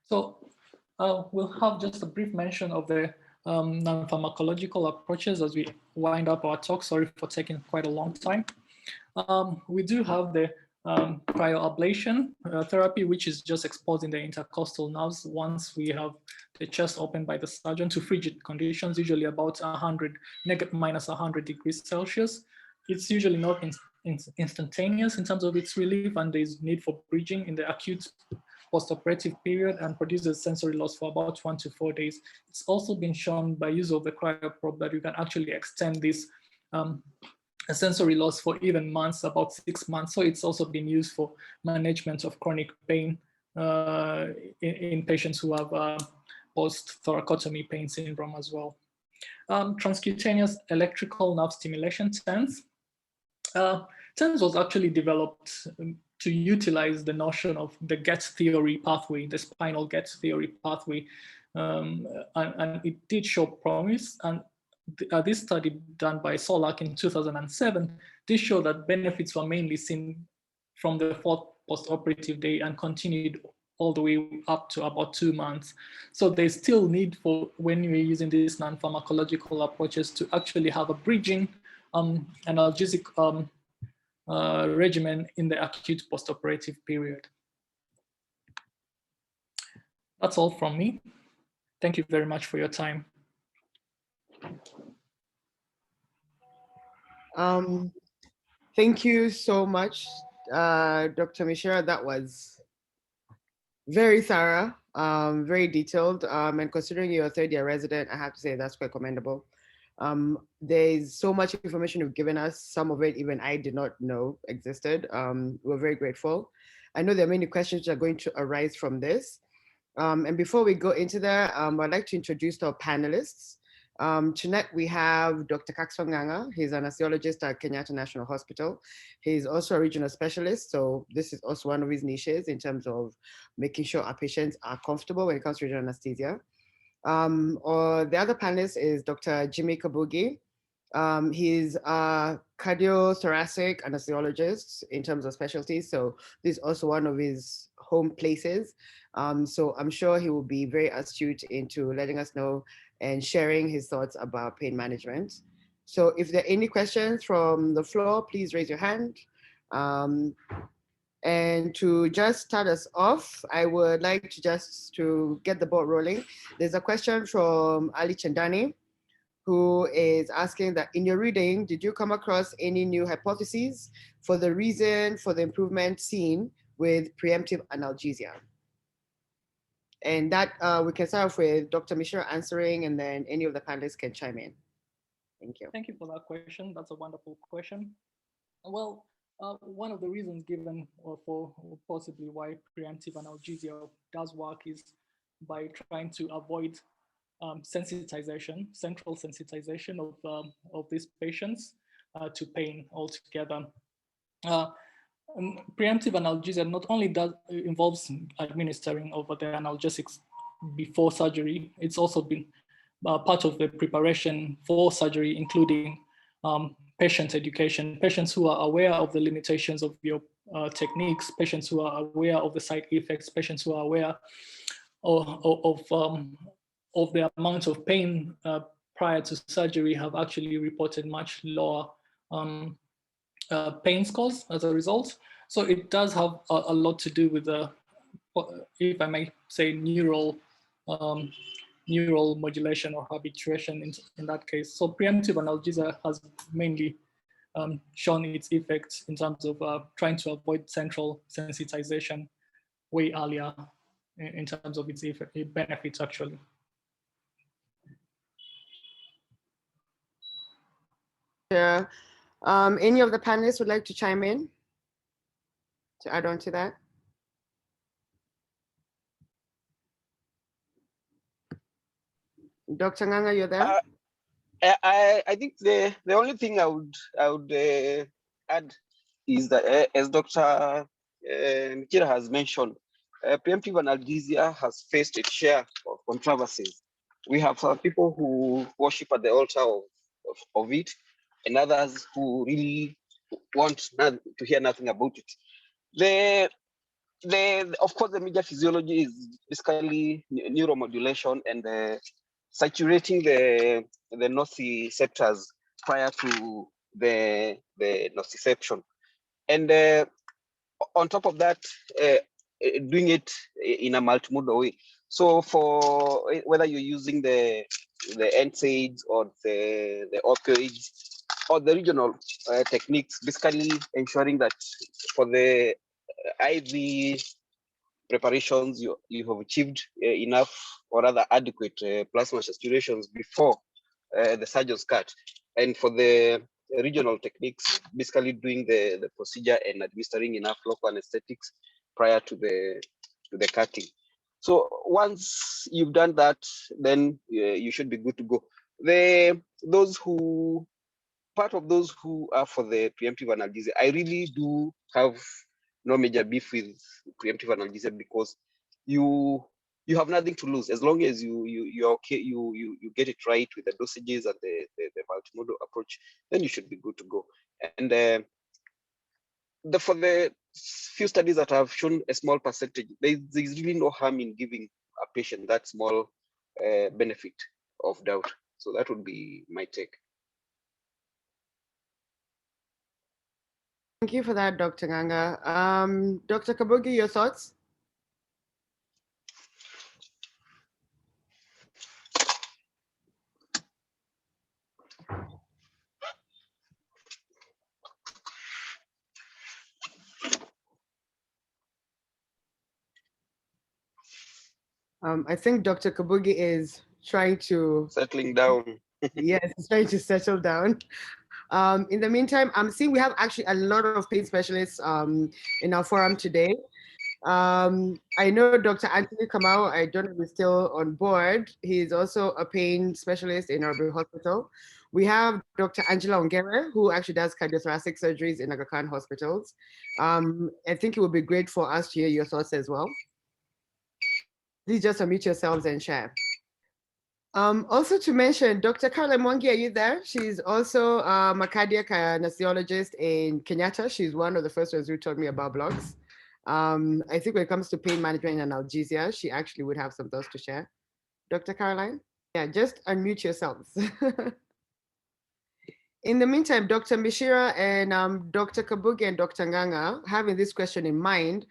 Speaker 2: So we'll have just a brief mention of the non-pharmacological approaches as we wind up our talk. Sorry for taking quite a long time. We do have the cryoablation therapy, which is just exposing the intercostal nerves once we have the chest opened by the surgeon to frigid conditions, usually about minus 100 degrees Celsius. It's usually not instantaneous in terms of its relief, and there's need for bridging in the acute post-operative period, and produces sensory loss for about 1 to 4 days. It's also been shown by use of the cryoprobe that you can actually extend this sensory loss for even months, about 6 months. So it's also been used for management of chronic pain in patients who have post-thoracotomy pain syndrome as well. Transcutaneous electrical nerve stimulation, TENS. TENS was actually developed to utilize the notion of the GET theory pathway, the spinal GET theory pathway, and it did show promise. And this study done by Solak in 2007 did show that benefits were mainly seen from the 4th post-operative day and continued all the way up to about 2 months. So there's still need for, when we're using these non-pharmacological approaches, to actually have a bridging analgesic regimen in the acute post-operative period. That's all from me. Thank you very much for your time.
Speaker 1: Thank you so much, Dr. Michira. That was very thorough, very detailed, and considering you're a third-year resident, I have to say that's quite commendable. There's so much information you've given us. Some of it even I did not know existed. We're very grateful. I know there are many questions that are going to arise from this. And before we go into that, I'd like to introduce our panelists. Tonight we have Dr. Kaxon Nganga. He's an anesthesiologist at Kenyatta National Hospital. He's also a regional specialist, so this is also one of his niches in terms of making sure our patients are comfortable when it comes to regional anesthesia. Or the other panelist is Dr. Jimmie Kabugi. He's a cardiothoracic anesthesiologist in terms of specialties, so this is also one of his home places. So I'm sure he will be very astute into letting us know and sharing his thoughts about pain management. So if there are any questions from the floor, please raise your hand. And to just start us off, I would like to just to get the ball rolling. There's a question from Ali Chandani, who is asking that in your reading, did you come across any new hypotheses for the reason for the improvement seen with preemptive analgesia? And that we can start off with Dr. Michira answering, and then any of the panelists can chime in. Thank you.
Speaker 2: Thank you for that question. That's a wonderful question. Well, one of the reasons given for possibly why preemptive analgesia does work is by trying to avoid sensitization, central sensitization of these patients to pain altogether. Preemptive analgesia not only involves administering over the analgesics before surgery, it's also been part of the preparation for surgery, including patient education, patients who are aware of the limitations of your techniques, patients who are aware of the side effects, patients who are aware of the amount of pain prior to surgery have actually reported much lower pain scores as a result. So it does have a lot to do with the, if I may say, neural modulation or habituation in that case. So preemptive analgesia has mainly shown its effects in terms of trying to avoid central sensitization way earlier in terms of its benefits actually.
Speaker 1: Yeah. Any of the panelists would like to chime in to add on to that? Dr. Nganga, you're there?
Speaker 3: I think the only thing I would add is that as Dr. Michira has mentioned, preemptive analgesia has faced its share of controversies. We have some people who worship at the altar of it, and others who really want to hear nothing about it. Of course, the major physiology is basically neuromodulation and saturating the nociceptors prior to the nociception, and on top of that, doing it in a multimodal way. So for whether you're using the NSAIDs or the opioids or the regional techniques, basically ensuring that for the IV preparations, you have achieved enough or rather adequate plasma saturations before the surgeon's cut. And for the regional techniques, basically doing the procedure and administering enough local anesthetics prior to the cutting. So once you've done that, then you should be good to go. Part of those who are for the preemptive analgesia, I really do have no major beef with preemptive analgesia, because you have nothing to lose as long as you're okay, you get it right with the dosages and the multimodal approach, then you should be good to go. And for the few studies that have shown a small percentage, there's really no harm in giving a patient that small benefit of doubt. So that would be my take.
Speaker 1: Thank you for that, Dr. Ganga. Dr. Kabugi, your thoughts? I think Dr. Kabugi is trying to
Speaker 3: settling down.
Speaker 1: Yes, he's trying to settle down. In the meantime, I'm seeing we have actually a lot of pain specialists in our forum today. I know Dr. Anthony Kamau, I don't know if he's still on board. He's also a pain specialist in our hospital. We have Dr. Angela Ongere, who actually does cardiothoracic surgeries in Aga Khan hospitals. I think it would be great for us to hear your thoughts as well. Please just unmute yourselves and share. Also to mention, Dr. Carla Mwangi, are you there? She's also a cardiac anesthesiologist in Kenyatta. She's one of the first ones who told me about blogs. I think when it comes to pain management and analgesia, she actually would have some thoughts to share. Dr. Caroline? Yeah, just unmute yourselves. In the meantime, Dr. Michira and Dr. Kabugi and Dr. Nganga, having this question in mind,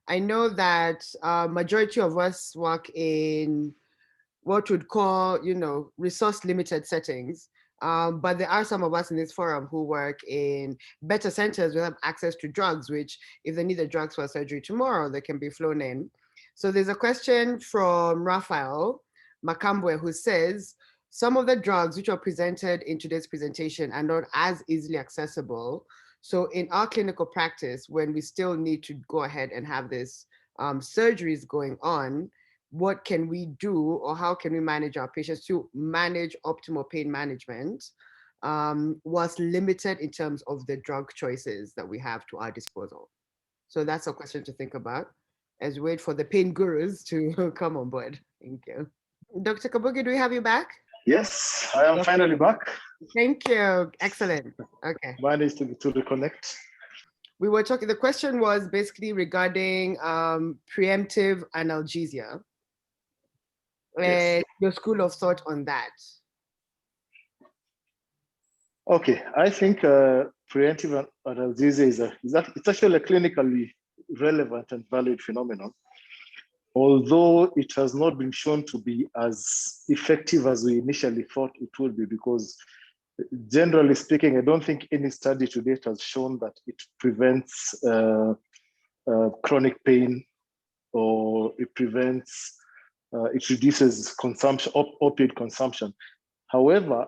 Speaker 1: I know that majority of us work in what we'd call, resource limited settings. But there are some of us in this forum who work in better centers who have access to drugs, which if they need the drugs for surgery tomorrow, they can be flown in. So there's a question from Raphael Makambwe who says, some of the drugs which are presented in today's presentation are not as easily accessible. So in our clinical practice, when we still need to go ahead and have this surgeries going on, what can we do, or how can we manage our patients to manage optimal pain management was limited in terms of the drug choices that we have to our disposal? So that's a question to think about as we wait for the pain gurus to come on board. Thank you. Dr. Kabugi, do we have you back?
Speaker 4: Yes, I am finally back.
Speaker 1: Thank you. Excellent. Okay.
Speaker 4: Managed to reconnect.
Speaker 1: We were talking, the question was basically regarding preemptive analgesia.
Speaker 4: Yes.
Speaker 1: Your school of thought on that.
Speaker 4: Okay, I think preemptive analgesia it's actually a clinically relevant and valid phenomenon, although it has not been shown to be as effective as we initially thought it would be, because generally speaking, I don't think any study to date has shown that it prevents chronic pain, or it prevents it reduces consumption, opioid consumption. However,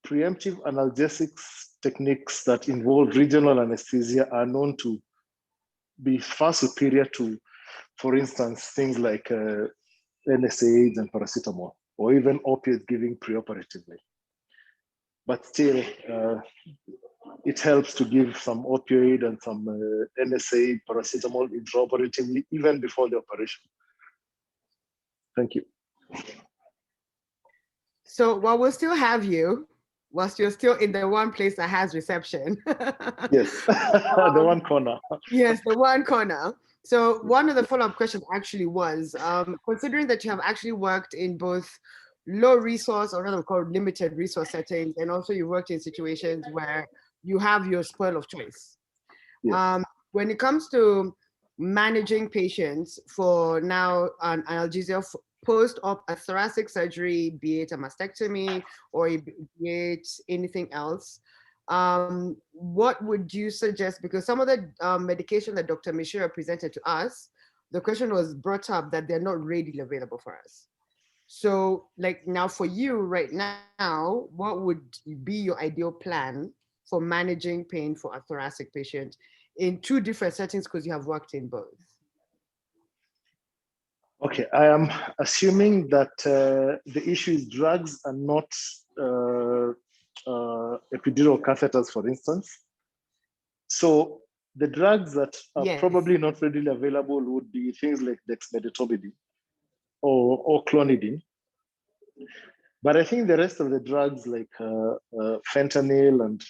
Speaker 4: preemptive analgesics techniques that involve regional anesthesia are known to be far superior to, for instance, things like NSAIDs and paracetamol. or even opioid giving preoperatively. But still, it helps to give some opioid and some NSAID, paracetamol intraoperatively, even before the operation. Thank you.
Speaker 1: So while we'll still have you, whilst you're still in the one place that has reception.
Speaker 4: Yes, the one corner.
Speaker 1: Yes, the one corner. So one of the follow-up questions actually was, considering that you have actually worked in both low resource, or rather called limited resource settings, and also you worked in situations where you have your spoil of choice.
Speaker 4: Yes.
Speaker 1: When it comes to managing patients for now an analgesia post-op a thoracic surgery, be it a mastectomy or be it anything else, what would you suggest? Because some of the medication that Dr. Michira presented to us, the question was brought up that they're not readily available for us. So like now for you right now, what would be your ideal plan for managing pain for a thoracic patient in two different settings, because you have worked in both?
Speaker 4: Okay, I am assuming that the issue is drugs and not epidural catheters, for instance. So the drugs that are probably not readily available would be things like dexmedetomidine or clonidine. But I think the rest of the drugs like fentanyl and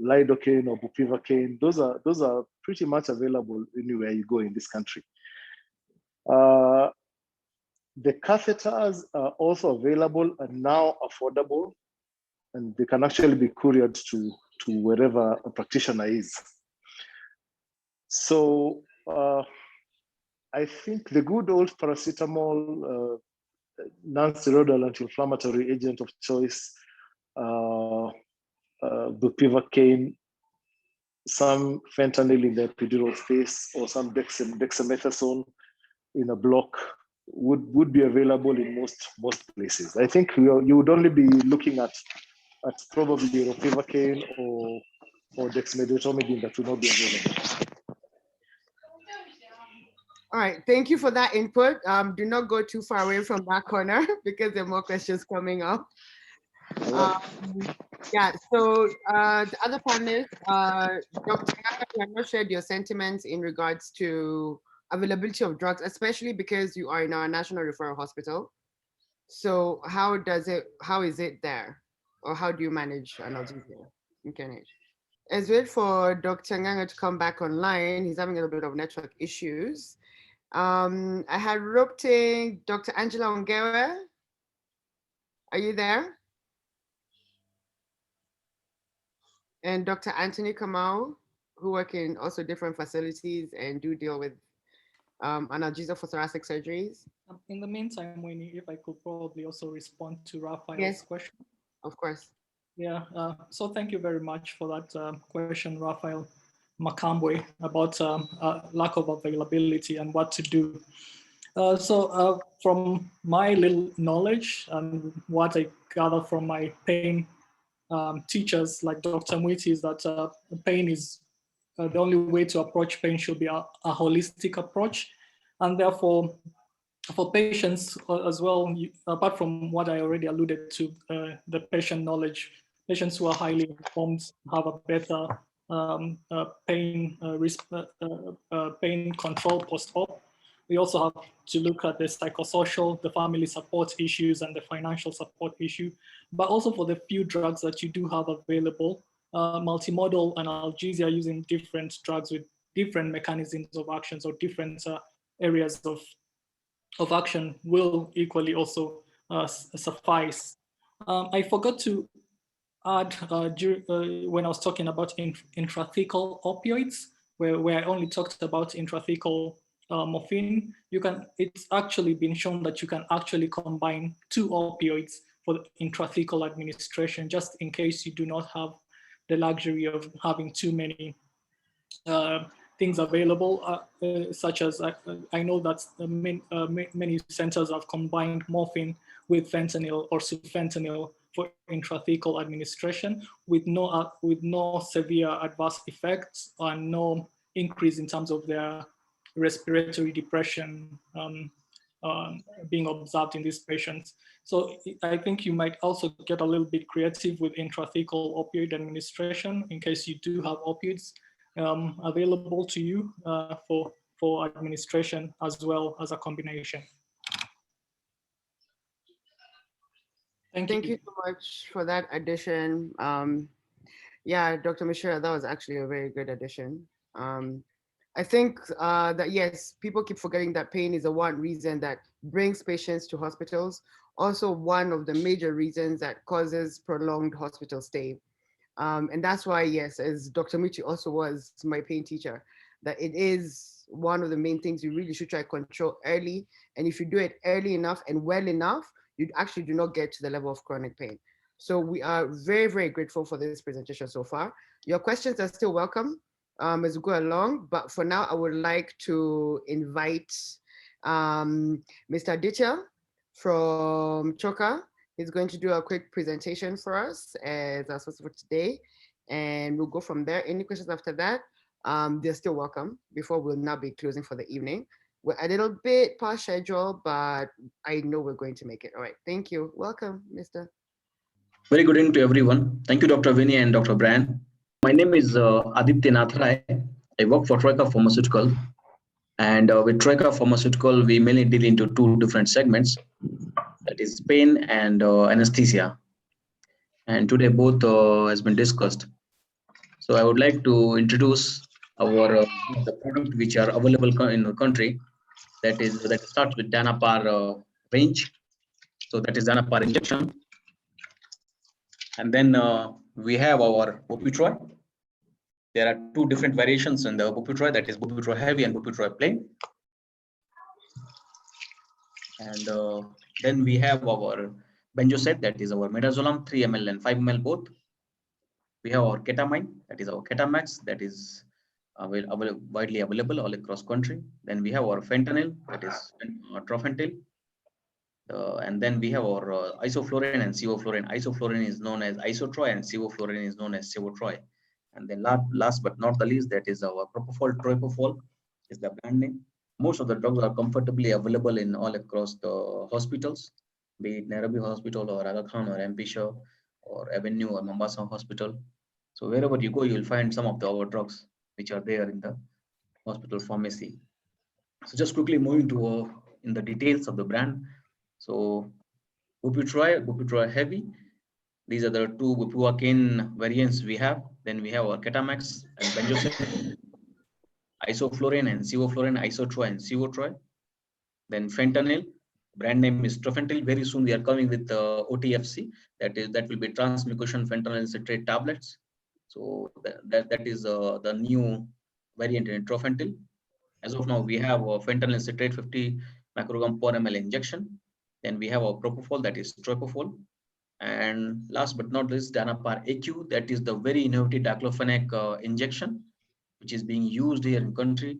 Speaker 4: lidocaine or bupivacaine, those are pretty much available anywhere you go in this country. The catheters are also available and now affordable, and they can actually be couriered to wherever a practitioner is. So I think the good old paracetamol, non-steroidal anti-inflammatory agent of choice, bupivacaine, some fentanyl in the epidural space, or some dexamethasone in a block would be available in most places. I think you would only be looking at probably bupivacaine or dexmedetomidine that would not be available.
Speaker 1: All right, thank you for that input. Do not go too far away from that corner because there are more questions coming up. Yeah, so the other panelists, Dr. Nganga, you have not shared your sentiments in regards to availability of drugs, especially because you are in our national referral hospital. So how is it there? Or how do you manage analgesia in KNH? As we wait for Dr. Nganga to come back online, he's having a little bit of network issues. I had roped in Dr. Angela Ongera. Are you there? And Dr. Anthony Kamau, who work in also different facilities and do deal with analgesia for thoracic surgeries.
Speaker 2: In the meantime, Winnie, if I could probably also respond to Raphael's question.
Speaker 1: Of course.
Speaker 2: Yeah, so thank you very much for that question, Raphael Makambwe, about lack of availability and what to do. So from my little knowledge and what I gather from my pain teachers like Dr. Mwiti is that pain is the only way to approach pain should be a holistic approach. And therefore, for patients as well, apart from what I already alluded to, the patient knowledge, patients who are highly informed have a better pain control post-op. We also have to look at the psychosocial, the family support issues, and the financial support issue. But also for the few drugs that you do have available, multimodal analgesia using different drugs with different mechanisms of actions or different areas of action will equally also suffice. I forgot to add when I was talking about intrathecal opioids, where I only talked about intrathecal morphine. It's actually been shown that you can actually combine two opioids for intrathecal administration, just in case you do not have the luxury of having too many things available, such as I know that many centers have combined morphine with fentanyl or sufentanil for intrathecal administration with no severe adverse effects and no increase in terms of their respiratory depression being observed in these patients. So I think you might also get a little bit creative with intrathecal opioid administration in case you do have opioids available to you for administration as well as a combination.
Speaker 1: Thank you so much for that addition. Yeah, Dr. Michira, that was actually a very good addition. I think that yes, people keep forgetting that pain is the one reason that brings patients to hospitals. Also one of the major reasons that causes prolonged hospital stay. And that's why, yes, as Dr. Michi also was my pain teacher, that it is one of the main things you really should try to control early. And if you do it early enough and well enough, you actually do not get to the level of chronic pain. So we are very, very grateful for this presentation so far. Your questions are still welcome as we go along, but for now, I would like to invite Mr. Aditya from Troikaa. He's going to do a quick presentation for us as our source for today, and we'll go from there. Any questions after that, they're still welcome before we'll now be closing for the evening. We're a little bit past schedule, but I know we're going to make it. All right, thank you. Welcome, Mr.
Speaker 5: Very good evening to everyone. Thank you, Dr. Vinny and Dr. Brian. My name is Aditya Natharai. I work for Troikaa Pharmaceutical. And with Troikaa Pharmaceutical, we mainly deal into two different segments, that is pain and anesthesia. And today both has been discussed. So I would like to introduce our the product which are available in the country. That starts with Danapar range. So that is Danapar injection. And then we have our BUPITROI. There are two different variations in the BUPITROI, that is BUPITROI heavy and BUPITROI plain. And then we have our benzoate, that is our midazolam, 3 ml and 5 ml both. We have our ketamine, that is our Ketamax, that is widely available all across country. Then we have our fentanyl, that is trofentyl. And then we have our isoflurane and sevoflurane. Isoflurane is known as Isotroi and sevoflurane is known as Sevotroi. And then last but not the least, that is our propofol, Troipofol is the brand name. Most of the drugs are comfortably available in all across the hospitals, be it Nairobi Hospital or Aga Khan or MP Shah or Avenue or Mombasa Hospital. So wherever you go, you will find some of our drugs which are there in the hospital pharmacy. So just quickly moving to in the details of the brand. So BUPITROI heavy. These are the two bupivacaine variants we have. Then we have our Ketamax and benzoate, isoflurane and sevoflurane, Isotroi and Sevotroi. Then fentanyl, brand name is trofentyl. Very soon we are coming with the OTFC, that will be transmucosal fentanyl citrate tablets. So that is the new variant in trofentyl. As of now, we have fentanyl citrate 50 microgram per ml injection. Then we have our propofol, that is Troipofol. And last but not least, Danapar AQ, that is the very innovative diclofenac injection, which is being used here in country.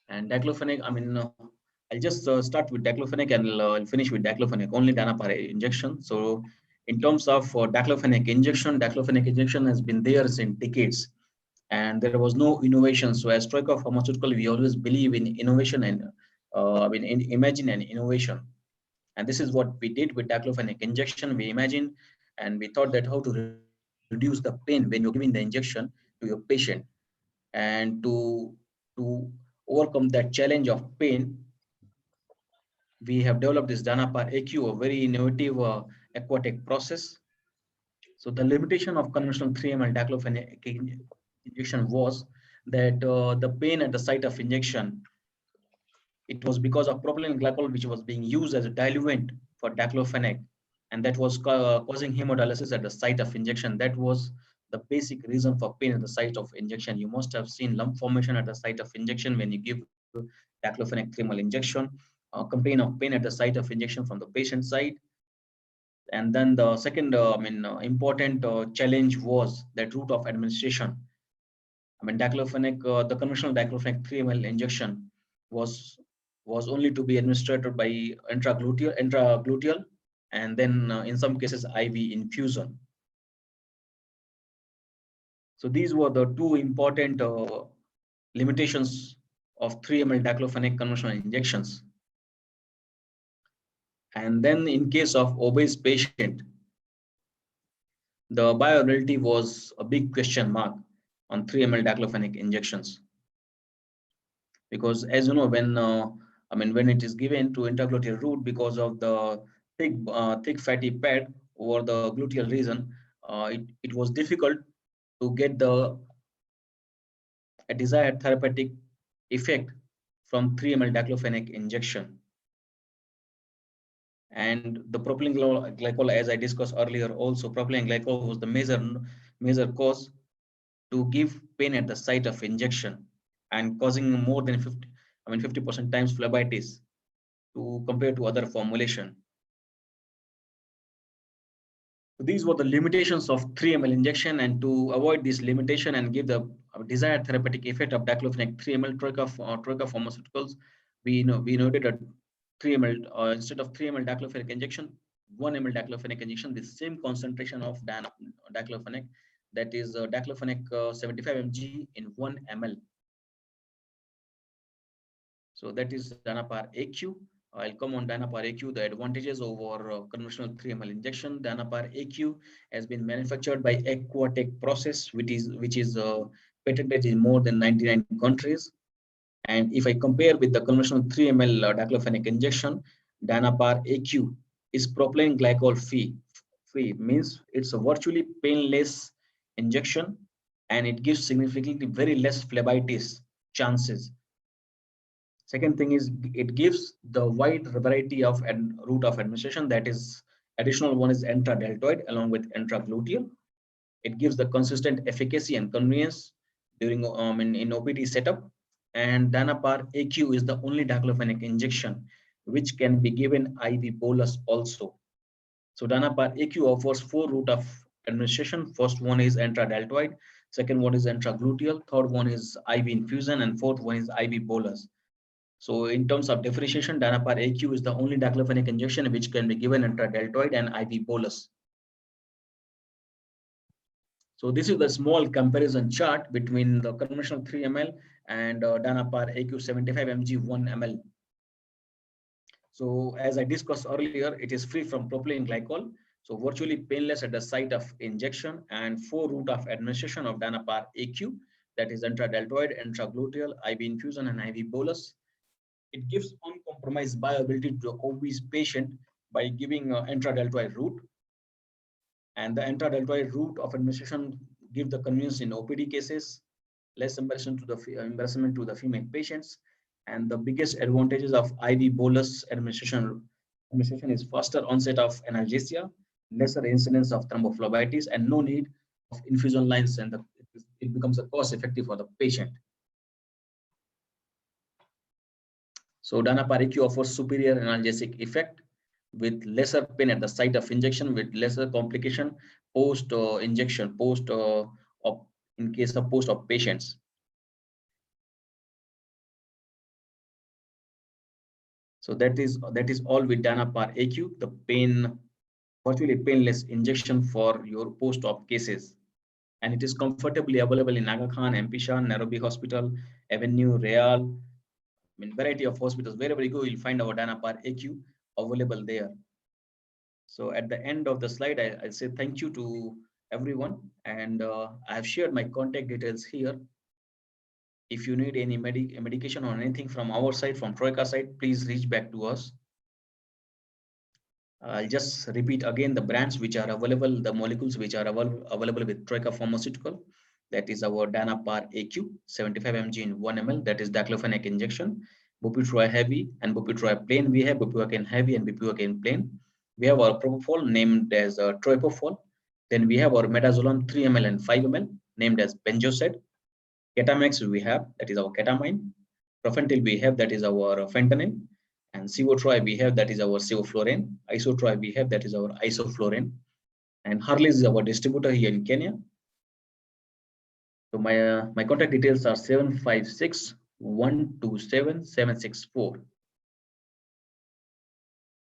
Speaker 5: And diclofenac, I mean, I'll just start with diclofenac and I'll finish with diclofenac, only Danapar injection. So in terms of diclofenac injection has been there since decades. And there was no innovation. So as Troikaa Pharmaceutical, we always believe in innovation and imagine an innovation. And this is what we did with diclofenac injection. We imagined and we thought that how to reduce the pain when you're giving the injection to your patient. And to overcome that challenge of pain, we have developed this Danapar AQ, a very innovative aquatic process. So the limitation of conventional 3 ml diclofenac injection was that the pain at the site of injection, it was because of propylene glycol, which was being used as a diluent for diclofenac, and that was causing hemodialysis at the site of injection. That was the basic reason for pain at the site of injection. You must have seen lump formation at the site of injection when you give diclofenac 3 ml injection, complaint of pain at the site of injection from the patient side. And then the second important challenge was that route of administration. I mean, diclofenac, the conventional diclofenac 3 ml injection was only to be administered by intragluteal, and then in some cases IV infusion. So these were the two important limitations of 3 ml diclofenac conventional injections. And then in case of obese patient, the bioavailability was a big question mark on 3 ml diclofenac injections. Because as you know, when it is given to intergluteal route, because of the thick fatty pad over the gluteal region, it was difficult to get a desired therapeutic effect from 3 ml diclofenac injection. And the propylene glycol, as I discussed earlier, also propylene glycol was the major cause to give pain at the site of injection and causing more than 50% times phlebitis to compare to other formulation. So these were the limitations of 3 ml injection, and to avoid this limitation and give the desired therapeutic effect of diclofenac 3 ml Troikaa Pharmaceuticals, we noted a 3 ml instead of 3 ml diclofenac injection, 1 ml diclofenac injection, the same concentration of diclofenac, that is diclofenac 75 mg in 1 ml. So that is Danapar AQ. I'll come on Danapar AQ, the advantages over conventional 3 ml injection. Danapar AQ has been manufactured by Aquatech process, which is patented in more than 99 countries. And if I compare with the conventional 3 ml diclofenac injection, Danapar AQ is propylene glycol free, means it's a virtually painless injection, and it gives significantly very less phlebitis chances. Second thing is it gives the wide variety of route of administration. That is, additional one is intradeltoid along with intragluteal. It gives the consistent efficacy and convenience during in OPD setup. And Danapar AQ is the only diclofenac injection which can be given IV bolus also. So Danapar AQ offers 4 route of administration. First one is intradeltoid, second one is intragluteal, third one is IV infusion, and fourth one is IV bolus. So in terms of differentiation, Danapar AQ is the only diclofenac injection which can be given intradeltoid and IV bolus. So this is the small comparison chart between the conventional 3 ml and Danapar AQ 75 mg 1 ml. So as I discussed earlier, it is free from propylene glycol, so virtually painless at the site of injection, and 4 route of administration of Danapar AQ, that is intradeltoid, intragluteal, IV infusion, and IV bolus. It gives uncompromised bioavailability to the obese patient by giving intradeltoid route. And the intradeltoid route of administration give the convenience in OPD cases, less embarrassment to the female patients. And the biggest advantages of IV bolus administration is faster onset of analgesia, lesser incidence of thrombophlebitis, and no need of infusion lines, and it becomes a cost effective for the patient. So Danapar AQ offers superior analgesic effect with lesser pain at the site of injection, with lesser complication post injection, in case of post-op patients. So that is all with Danapar AQ, the virtually painless injection for your post-op cases. And it is comfortably available in Aga Khan, MP Shah, Nairobi Hospital, Avenue, Real, variety of hospitals. Wherever you go, you'll find our Danapar AQ available there. So at the end of the slide, I'll say thank you to everyone. And I have shared my contact details here. If you need any medication or anything from our side, from Troikaa side, please reach back to us. I'll just repeat again the brands which are available, the molecules which are available with Troikaa Pharmaceutical. That is our Danapar AQ, 75 mg in 1 ml. That is diclofenac injection. Bupitroy heavy and Bupitroy plain. We have bupivacaine heavy and bupivacaine plain. We have our propofol named as Troipofol. Then we have our midazolam 3 ml and 5 ml named as Benjosed. Ketamax we have, that is our ketamine. Profentyl we have, that is our fentanyl. And Sevotroy we have, that is our sevoflurane. Isotroy we have, that is our isoflurane. And Harley is our distributor here in Kenya. So my contact details are 756-127-764.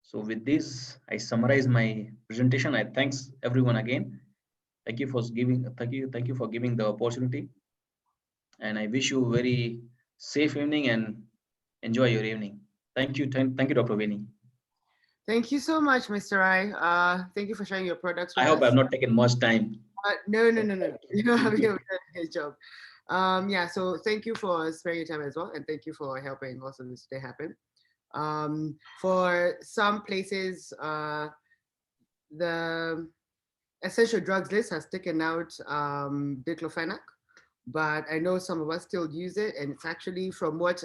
Speaker 5: So with this, I summarize my presentation. I thanks everyone again. Thank you for giving the opportunity. And I wish you a very safe evening and enjoy your evening. Thank you, Dr. Veni.
Speaker 1: Thank you so much, Mr. Rai. Thank you for sharing your products with
Speaker 5: I hope
Speaker 1: us.
Speaker 5: I've not taken much time.
Speaker 1: No. You have done a good job. Yeah, so thank you for sparing your time as well, and thank you for helping also this day happen. For some places, the essential drugs list has taken out diclofenac, but I know some of us still use it, and it's actually, from what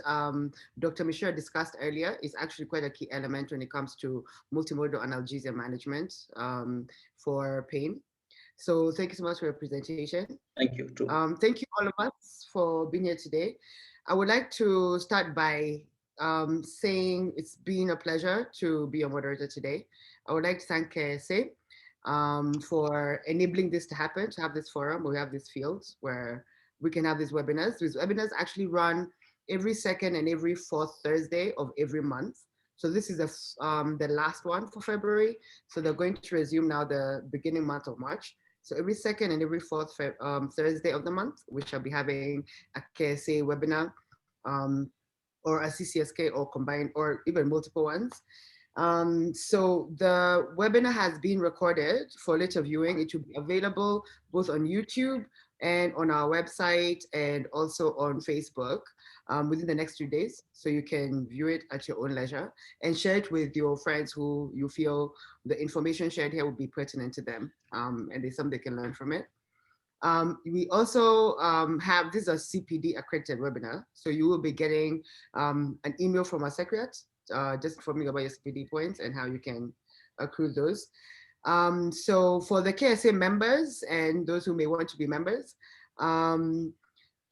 Speaker 1: Dr. Michira discussed earlier, is actually quite a key element when it comes to multimodal analgesia management for pain. So thank you so much for your presentation.
Speaker 5: Thank you. True.
Speaker 1: Thank you all of us for being here today. I would like to start by saying it's been a pleasure to be a moderator today. I would like to thank KSA for enabling this to happen, to have this forum, where we have these fields where we can have these webinars. These webinars actually run every second and every fourth Thursday of every month. So this is the last one for February. So they're going to resume now the beginning month of March. So every second and every fourth Thursday of the month, we shall be having a KSA webinar or a CCSK, or combined, or even multiple ones. So the webinar has been recorded for later viewing. It will be available both on YouTube and on our website, and also on Facebook within the next 2 days. So you can view it at your own leisure and share it with your friends who you feel the information shared here will be pertinent to them, and there's something they can learn from it. We also have, this is a CPD accredited webinar. So you will be getting an email from our secretariat just informing about your CPD points and how you can accrue those. So for the KSA members and those who may want to be members,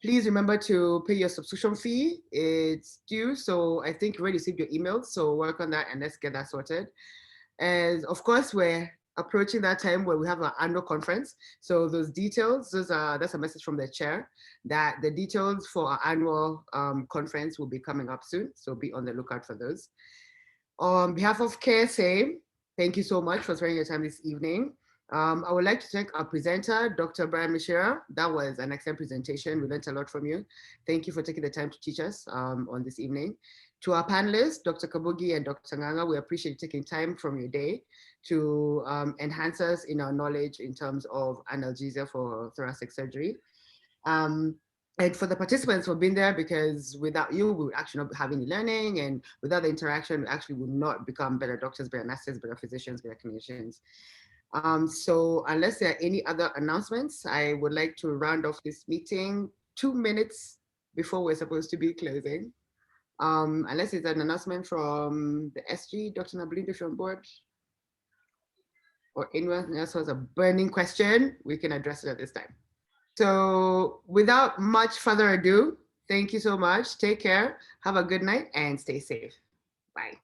Speaker 1: please remember to pay your subscription fee. It's due. So I think you already received your emails. So work on that and let's get that sorted. And of course, we're approaching that time where we have our annual conference. So those details, that's a message from the chair that the details for our annual conference will be coming up soon. So be on the lookout for those. On behalf of KSA, thank you so much for spending your time this evening. I would like to thank our presenter, Dr. Brian Michira. That was an excellent presentation. We learned a lot from you. Thank you for taking the time to teach us on this evening. To our panelists, Dr. Kabugi and Dr. Nganga, we appreciate you taking time from your day to enhance us in our knowledge in terms of analgesia for thoracic surgery. And for the participants for being there, because without you, we would actually not have any learning, and without the interaction, we actually would not become better doctors, better nurses, better physicians, better clinicians. So unless there are any other announcements, I would like to round off this meeting 2 minutes before we're supposed to be closing. Unless it's an announcement from the SG, Dr. Nabilindo, if you're on board, or anyone else who has a burning question, we can address it at this time. So without much further ado, thank you so much. Take care, have a good night, and stay safe. Bye.